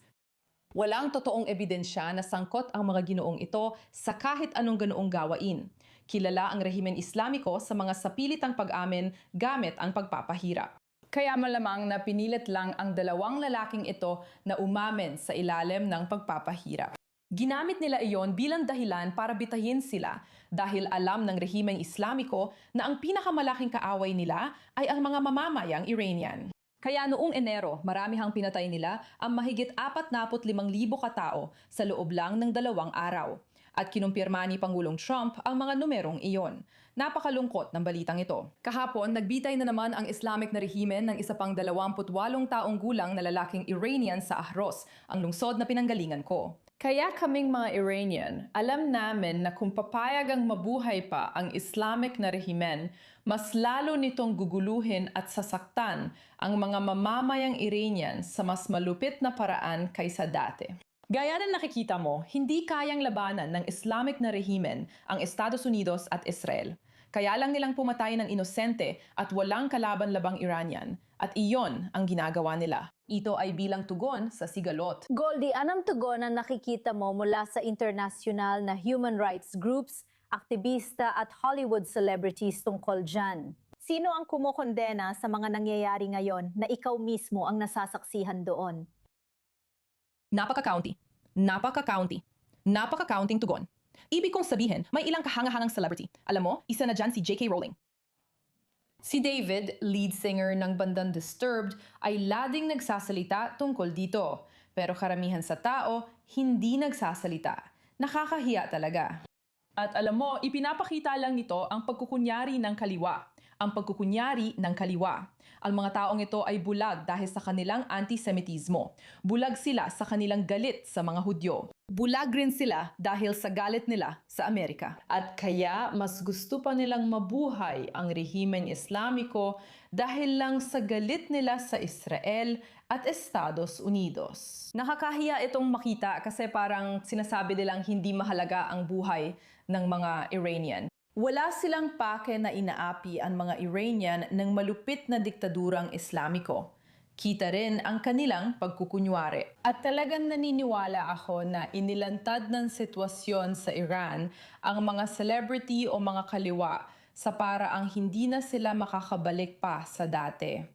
Walang totoong ebidensya na sangkot ang mga ginoong ito sa kahit anong ganoong gawain. Kilala ang rehimen Islamiko sa mga sapilitang pag-amin gamit ang pagpapahirap. Kaya malamang na pinilit lang ang 2 lalaking ito na umamin sa ilalim ng pagpapahirap. Ginamit nila iyon bilang dahilan para bitahin sila dahil alam ng rehimeng Islamiko na ang pinakamalaking kaaway nila ay ang mga mamamayang Iranian. Kaya noong Enero, marami hang pinatay nila ang mahigit 45,000 katao sa loob lang ng 2 araw. At kinumpirma ni Pangulong Trump ang mga numerong iyon. Napakalungkot ng balitang ito. Kahapon, nagbitay na naman ang Islamic na rehimen ng isa pang 28 taong gulang na lalaking Iranian sa Ahros, ang lungsod na pinanggalingan ko. Kaya kaming mga Iranian, alam namin na kung papayag ang mabuhay pa ang Islamic na rehimen, mas lalo nitong guguluhin at sasaktan ang mga mamamayang Iranian sa mas malupit na paraan kaysa dati. Gaya ng nakikita mo, hindi kayang labanan ng Islamic na rehimen ang Estados Unidos at Israel. Kaya lang nilang pumatay ng inosente at walang kalaban-labang Iranian. At iyon ang ginagawa nila. Ito ay bilang tugon sa sigalot. Goldie, anong tugon ang nakikita mo mula sa international na human rights groups, aktivista at Hollywood celebrities tungkol dyan? Sino ang kumukondena sa mga nangyayari ngayon na ikaw mismo ang nasasaksihan doon? Napaka-county. Napaka-counting tugon. Ibig kong sabihin, may ilang kahangahangang celebrity. Alam mo, isa na dyan si J.K. Rowling. Si David, lead singer ng bandang Disturbed, ay lading nagsasalita tungkol dito. Pero karamihan sa tao, hindi nagsasalita. Nakakahiya talaga. At alam mo, ipinapakita lang nito ang pagkukunyari ng kaliwa. Ang pagkukunyari ng kaliwa. Ang mga taong ito ay bulag dahil sa kanilang antisemitismo. Bulag sila sa kanilang galit sa mga Hudyo. Bulag rin sila dahil sa galit nila sa Amerika. At kaya mas gusto pa nilang mabuhay ang rehimeng Islamiko dahil lang sa galit nila sa Israel at Estados Unidos. Nakakahiya itong makita kasi parang sinasabi nilang hindi mahalaga ang buhay ng mga Iranian. Wala silang pake na inaapi ang mga Iranian ng malupit na diktadurang Islamiko. Kita rin ang kanilang pagkukunwari. At talagang naniniwala ako na inilantad ng sitwasyon sa Iran ang mga celebrity o mga kaliwa sa paraang hindi na sila makakabalik pa sa dati.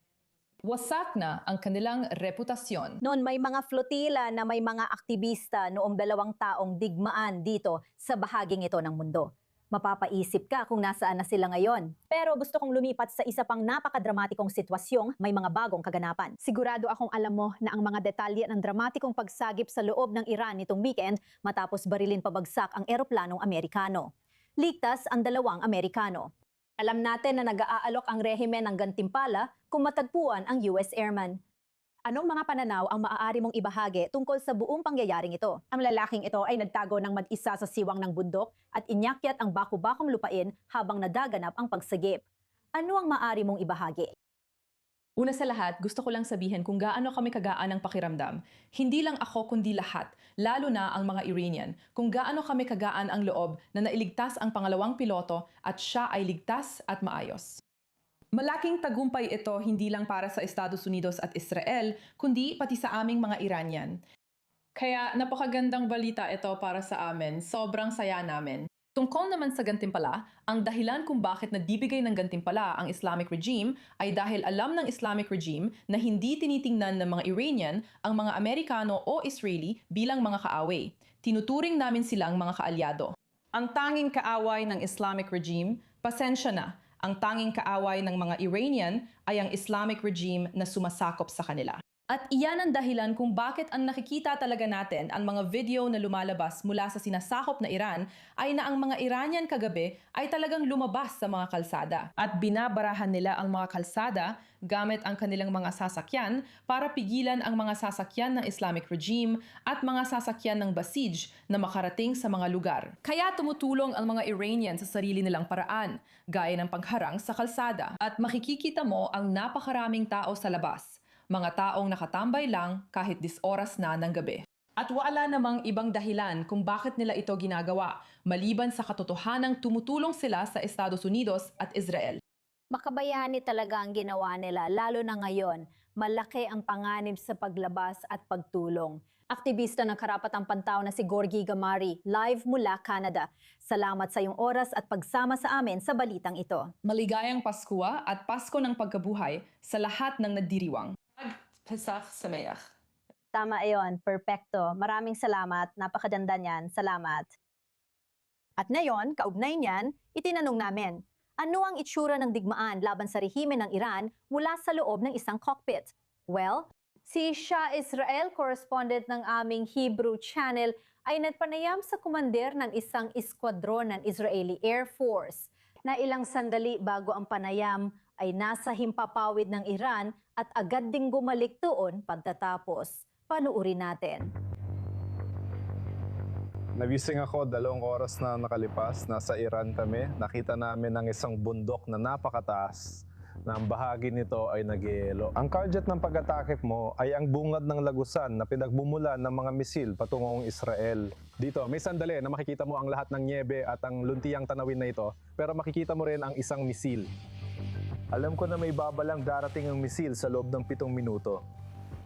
Wasak na ang kanilang reputasyon. Noon may mga flotila na may mga aktivista noong 2 taong digmaan dito sa bahaging ito ng mundo. Mapapaisip ka kung nasaan na sila ngayon. Pero gusto kong lumipat sa isa pang napakadramatikong sitwasyong may mga bagong kaganapan. Sigurado akong alam mo na ang mga detalye ng dramatikong pagsagip sa loob ng Iran nitong weekend matapos barilin pabagsak ang eroplanong Amerikano. Ligtas ang 2 Amerikano. Alam natin na nag-aalok ang rehimen ng gantimpala kung matagpuan ang US Airman. Anong mga pananaw ang maaari mong ibahagi tungkol sa buong pangyayaring ito? Ang lalaking ito ay nagtago ng mag-isa sa siwang ng bundok at inyakyat ang baku-bakong lupain habang nadaganap ang pagsagip. Ano ang maaari mong ibahagi? Una sa lahat, gusto ko lang sabihin kung gaano kami kagaan ng pakiramdam. Hindi lang ako kundi lahat, lalo na ang mga Iranian, kung gaano kami kagaan ang loob na nailigtas ang pangalawang piloto at siya ay ligtas at maayos. Malaking tagumpay ito hindi lang para sa Estados Unidos at Israel, kundi pati sa aming mga Iranian. Kaya napakagandang balita ito para sa amin, sobrang saya namin. Tungkol naman sa gantimpala, ang dahilan kung bakit nadibigay ng gantimpala ang Islamic regime ay dahil alam ng Islamic regime na hindi tinitingnan ng mga Iranian ang mga Amerikano o Israeli bilang mga kaaway. Tinuturing namin silang mga kaalyado. Ang tanging kaaway ng Islamic regime, pasensya na. Ang tanging kaaway ng mga Iranian ay ang Islamic regime na sumasakop sa kanila. At iyan ang dahilan kung bakit ang nakikita talaga natin ang mga video na lumalabas mula sa sinasakop na Iran ay na ang mga Iranian kagabi ay talagang lumabas sa mga kalsada. At binabarahan nila ang mga kalsada gamit ang kanilang mga sasakyan para pigilan ang mga sasakyan ng Islamic regime at mga sasakyan ng Basij na makarating sa mga lugar. Kaya tumutulong ang mga Iranian sa sarili nilang paraan, gaya ng pagharang sa kalsada. At makikikita mo ang napakaraming tao sa labas. Mga taong nakatambay lang kahit 10 oras na ng gabi. At wala namang ibang dahilan kung bakit nila ito ginagawa, maliban sa katotohanang tumutulong sila sa Estados Unidos at Israel. Makabayani talaga ang ginawa nila, lalo na ngayon. Malaki ang panganib sa paglabas at pagtulong. Aktivista ng karapatang pantao na si Gorgie Gamari, live mula Canada. Salamat sa iyong oras at pagsama sa amin sa balitang ito. Maligayang Pasko at Pasko ng pagkabuhay sa lahat ng nagdiriwang. Pesach Sameach. Tama iyon, perfecto. Maraming salamat, napakaganda niyan. Salamat. At ngayon, kaugnay niyan, itinanong namin, ano ang itsura ng digmaan laban sa rehimen ng Iran mula sa loob ng isang cockpit? Well, si Shah Israel, correspondent ng aming Hebrew channel, ay nagpanayam sa kumander ng isang eskwadron ng Israeli Air Force na ilang sandali bago ang panayam ay nasa himpapawid ng Iran at agad ding bumalik doon pagtatapos. Panuuri natin. Nagising ako 2 oras na nakalipas, nasa Iran kami. Nakita namin ang isang bundok na napakataas na ang bahagi nito ay nag-ielo. Ang target ng pag-atake mo ay ang bungad ng lagusan na pinagbumulan ng mga misil patungong Israel. Dito, may sandali na makikita mo ang lahat ng niebe at ang luntiyang tanawin na ito, pero makikita mo rin ang isang misil. Alam ko na may babalang darating ang misil sa loob ng 7 minuto.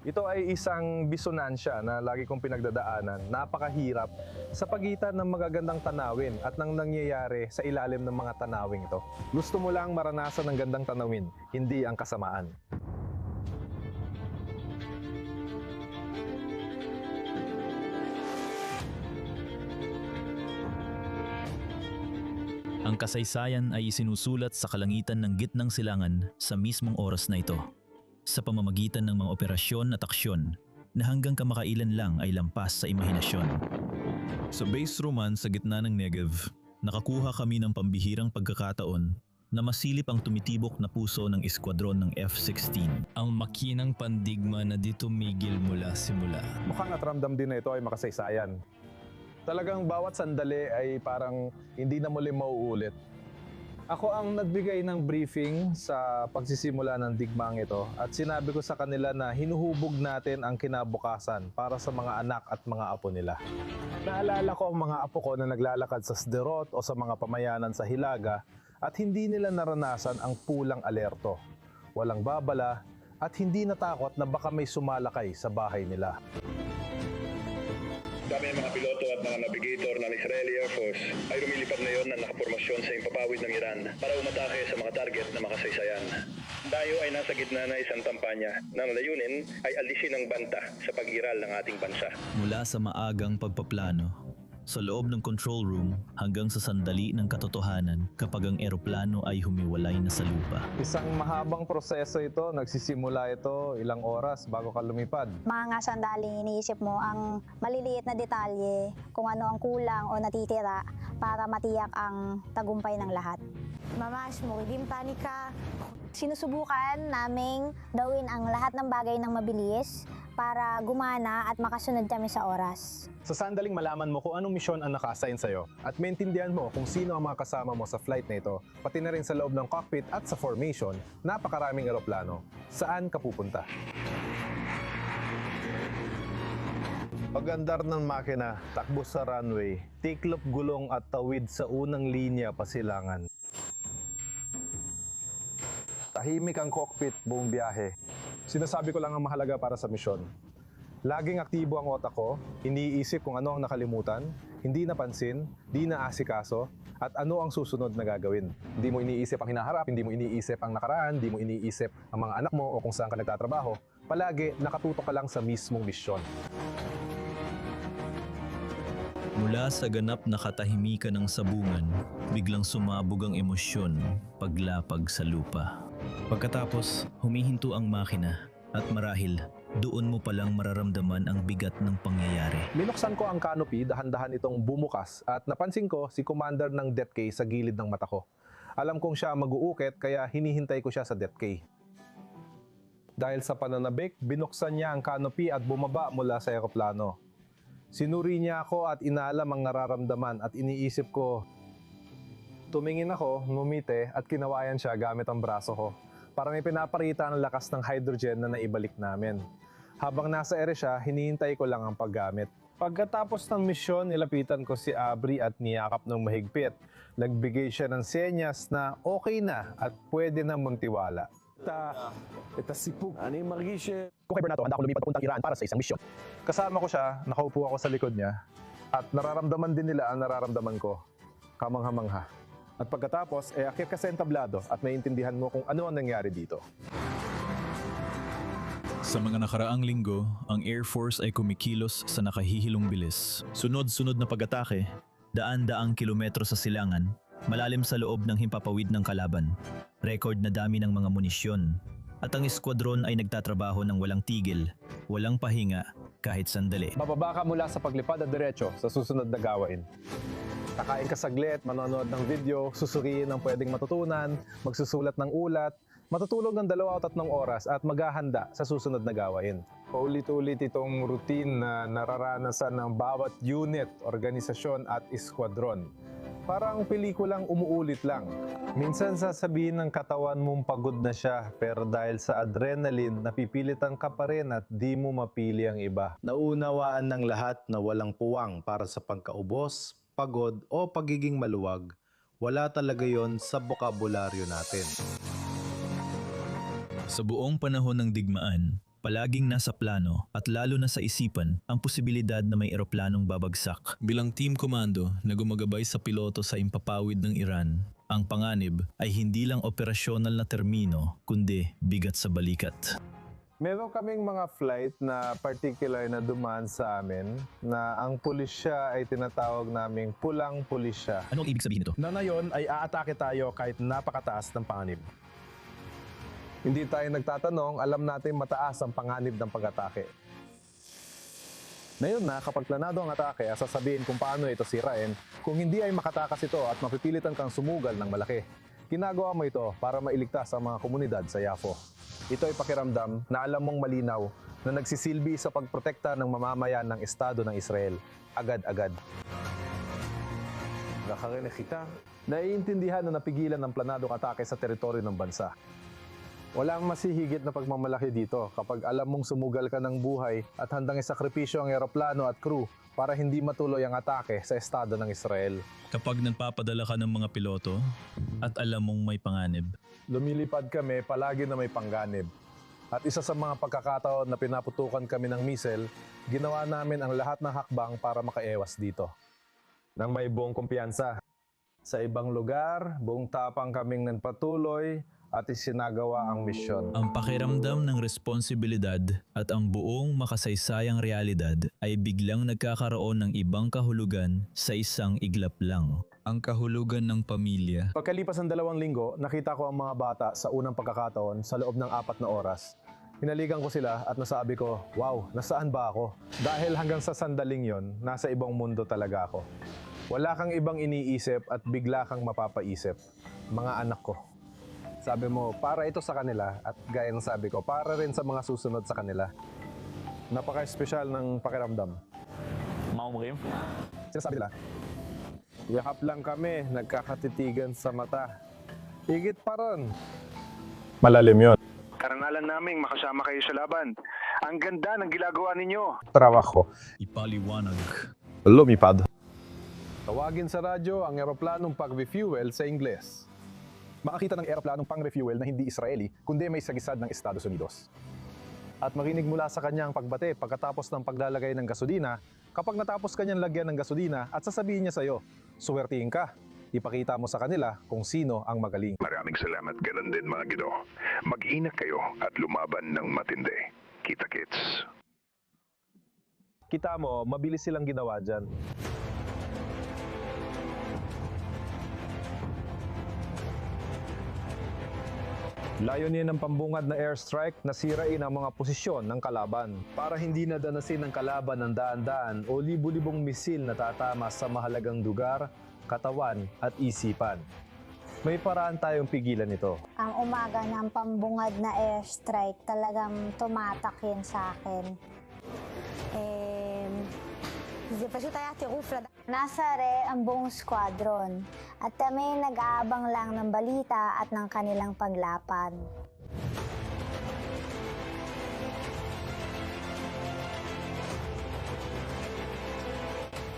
Ito ay isang bisonansya na lagi kong pinagdadaanan. Napakahirap sa pagitan ng magagandang tanawin at ng nangyayari sa ilalim ng mga tanawing ito. Gusto mo lang maranasan ng gandang tanawin, hindi ang kasamaan. Ang kasaysayan ay isinusulat sa kalangitan ng gitnang silangan sa mismong oras na ito, sa pamamagitan ng mga operasyon at aksyon na hanggang kamakailan lang ay lampas sa imahinasyon. Sa base Roman sa gitna ng Negev, nakakuha kami ng pambihirang pagkakataon na masilip ang tumitibok na puso ng eskwadron ng F-16. Ang makinang pandigma na di tumigil mula simula. Mukhang at ramdam din na ito ay makasaysayan. Talagang bawat sandali ay parang hindi na muli mauulit. Ako ang nagbigay ng briefing sa pagsisimula ng digmaang ito at sinabi ko sa kanila na hinuhubog natin ang kinabukasan para sa mga anak at mga apo nila. Naalala ko ang mga apo ko na naglalakad sa Sderot o sa mga pamayanan sa Hilaga at hindi nila naranasan ang pulang alerto, walang babala at hindi natakot na baka may sumalakay sa bahay nila. Kami ng mga piloto at mga navigator ng Israeli Air Force ay lumilipad ngayon na nakapormasyon sa impapawid ng Iran para umatake sa mga target na makasaysayan. Tayo ay nasa gitna na isang kampanya na layunin ay alisin ang banta sa pag-iral ng ating bansa. Mula sa maagang pagpaplano, sa loob ng control room hanggang sa sandali ng katotohanan kapag ang eroplano ay humiwalay na sa lupa. Isang mahabang proseso ito, nagsisimula ito ilang oras bago ka lumipad. Mga sandali iniisip mo ang maliliit na detalye, kung ano ang kulang o natitira para matiyak ang tagumpay ng lahat. Mamash mo, maging panika. Sinusubukan naming gawin ang lahat ng bagay ng mabilis para gumana at makasunod kami sa oras. Sa sandaling malaman mo kung anong misyon ang naka-assign sa'yo at maintindihan mo kung sino ang mga kasama mo sa flight na ito, pati na rin sa loob ng cockpit at sa formation, napakaraming eroplano. Saan ka pupunta? Pagandar ng makina, takbo sa runway, tiklop gulong at tawid sa unang linya pasilangan. Tahimik ang cockpit buong biyahe. Sinasabi ko lang ang mahalaga para sa misyon. Laging aktibo ang otak ko, iniisip kung ano ang nakalimutan, hindi napansin, di naasikaso, at ano ang susunod na gagawin. Hindi mo iniisip ang hinaharap, hindi mo iniisip ang nakaraan, hindi mo iniisip ang mga anak mo o kung saan ka nagtatrabaho. Palagi nakatutok ka lang sa mismong misyon. Mula sa ganap na katahimikan ng sabungan, biglang sumabog ang emosyon paglapag sa lupa. Pagkatapos, humihinto ang makina at marahil doon mo palang mararamdaman ang bigat ng pangyayari. Binuksan ko ang canopy, dahan-dahan itong bumukas at napansin ko si Commander ng death K sa gilid ng mata ko. Alam kong siya mag-uukit kaya hinihintay ko siya sa death K. Dahil sa pananabik, binuksan niya ang canopy at bumaba mula sa eroplano. Sinuri niya ako at inalam ang nararamdaman at iniisip ko. Tumingin ako, ngumiti at kinawayan siya gamit ang braso ko. Parang ipinaparita ang lakas ng hydrogen na naibalik namin. Habang nasa ere siya, hinihintay ko lang ang paggamit. Pagkatapos ng misyon, nilapitan ko si Abri at niyakap ng mahigpit. Nagbigay siya ng senyas na okay na at pwede na magtiwala. Kung kay Bernato, handa ako lumipat papuntang Iran para sa isang misyon. Kasama ko siya, nakaupo ako sa likod niya, at nararamdaman din nila ang nararamdaman ko. Kamangha-mangha. At pagkatapos, akyat ka sa entablado at naiintindihan mo kung ano ang nangyari dito. Sa mga nakaraang linggo, ang Air Force ay kumikilos sa nakahihilong bilis. Sunod-sunod na pag-atake, daan-daang kilometro sa silangan, malalim sa loob ng himpapawid ng kalaban, record na dami ng mga munisyon, at ang eskwadron ay nagtatrabaho ng walang tigil, walang pahinga, kahit sandali. Bababa ka mula sa paglipad at diretso sa susunod na gawain. Kakain ka saglit, manonood ng video, susuriin ang pwedeng matutunan, magsusulat ng ulat, matutulog ng 2 o 3 oras at maghahanda sa susunod na gawain. Paulit-ulit itong routine na nararanasan ng bawat unit, organisasyon at eskwadron. Parang pelikulang umuulit lang. Minsan sasabihin ng katawan mong pagod na siya, pero dahil sa adrenaline, napipilitan ka pa rin at di mo mapili ang iba. Naunawaan ng lahat na walang puwang para sa pagkaubos, pagod o pagiging maluwag. Wala talaga yon sa bokabularyo natin. Sa buong panahon ng digmaan, palaging nasa plano at lalo na sa isipan ang posibilidad na may eroplanong babagsak. Bilang team komando na gumagabay sa piloto sa impapawid ng Iran, ang panganib ay hindi lang operasyonal na termino kundi bigat sa balikat. Meron kaming mga flight na particular na dumaan sa amin na ang pulisya ay tinatawag naming pulang pulisya. Ano ang ibig sabihin nito? Na ngayon ay aatake tayo kahit napakataas ng panganib. Hindi tayo nagtatanong, alam natin mataas ang panganib ng pag-atake. Ngayon na, kapag planado ang atake, sasabihin kung paano ito sirain kung hindi ay makatakas ito at mapipilitan kang sumugal ng malaki. Ginagawa mo ito para mailigtas ang mga komunidad sa Yafo. Ito ay pakiramdam na alam mong malinaw na nagsisilbi sa pagprotekta ng mamamayan ng Estado ng Israel. Agad-agad. Nakarinig kita. Naiintindihan na napigilan ng planadong atake sa teritoryo ng bansa. Walang masihigit na pagmamalaki dito kapag alam mong sumugal ka ng buhay at handang isakripisyo ang eroplano at crew para hindi matuloy ang atake sa Estado ng Israel. Kapag nagpapadala ka ng mga piloto at alam mong may panganib. Lumilipad kami palagi na may pangganib. At isa sa mga pagkakataon na pinaputukan kami ng missile, ginawa namin ang lahat ng hakbang para makaewas dito. Nang may buong kumpiyansa. Sa ibang lugar, buong tapang kaming nagpatuloy at isinagawa ang misyon. Ang pakiramdam ng responsibilidad at ang buong makasaysayang realidad ay biglang nagkakaroon ng ibang kahulugan sa isang iglap lang. Ang kahulugan ng pamilya. Pagkalipas ng 2 linggo, nakita ko ang mga bata sa unang pagkakataon sa loob ng 4 na oras. Hinalikan ko sila at nasabi ko, wow, nasaan ba ako? Dahil hanggang sa sandaling yon, nasa ibang mundo talaga ako. Wala kang ibang iniisip at bigla kang mapapaisip. Mga anak ko. Sabi mo, para ito sa kanila at gaya ng sabi ko, para rin sa mga susunod sa kanila. Napaka-espesyal ng pakiramdam. Maumrim? Sinasabi nila, yakap lang kami, nagkakatitigan sa mata. Higit pa ron. Malalim yon. Karanalan naming makasama kayo sa laban. Ang ganda ng ginagawa ninyo. Trabaho. Ipaliwanag. Lumipad. Tawagin sa radyo ang eroplanong pag-refuel sa Ingles. Makakita ng eroplanong pang-refuel na hindi Israeli, kundi may sagisad ng Estados Unidos. At marinig mula sa kanyang pagbate pagkatapos ng paglalagay ng gasolina, kapag natapos kanyang lagyan ng gasolina at sasabihin niya sa iyo, suwertihin ka, ipakita mo sa kanila kung sino ang magaling. Maraming salamat, ganun din mga Gido. Mag-ingat kayo at lumaban ng matindi. Kita-kits. Kita mo, mabilis silang ginawa dyan. Layunin ng pambungad na airstrike na sirain ang mga posisyon ng kalaban para hindi nadanasin ng kalaban ng daan-daan o libu-libong misil na tatama sa mahalagang lugar, katawan at isipan. May paraan tayong pigilan ito. Ang umaga ng pambungad na airstrike talagang tumatak yun sa akin. Nasa ang buong squadron at kami nag-aabang lang ng balita at ng kanilang paglapan.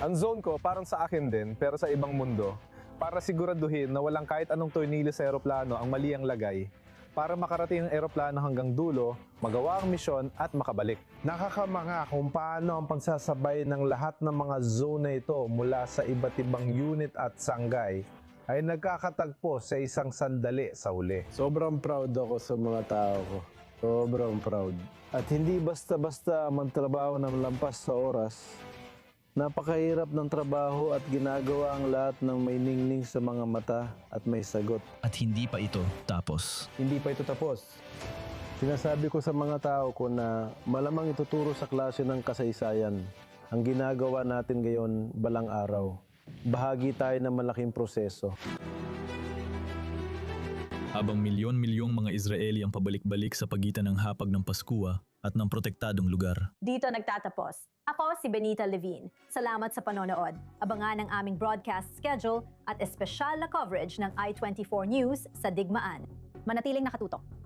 Ang zone ko parang sa akin din pero sa ibang mundo para siguraduhin na walang kahit anong tornilyo sa eroplano ang mali ang lagay para makarating ang eroplano hanggang dulo, magawa ang misyon at makabalik. Nakakamanga kung paano ang pagsasabay ng lahat ng mga zone na ito mula sa iba't ibang unit at sanggay ay nagkakatagpo sa isang sandali sa huli. Sobrang proud ako sa mga tao ko. Sobrang proud. At hindi basta-basta magtrabaho ng lampas sa oras. Napakahirap ng trabaho at ginagawa ang lahat ng may ningning sa mga mata at may sagot. At hindi pa ito tapos. Hindi pa ito tapos. Sinasabi ko sa mga tao ko na malamang ituturo sa klase ng kasaysayan. Ang ginagawa natin ngayon balang araw. Bahagi tayo ng malaking proseso. Habang milyon-milyong mga Israeli ang pabalik-balik sa pagitan ng hapag ng Paskua at ng protektadong lugar. Dito nagtatapos. Ako si Benita Levin. Salamat sa panonood. Abangan ang aming broadcast schedule at espesyal na coverage ng I-24 News sa Digmaan. Manatiling nakatutok.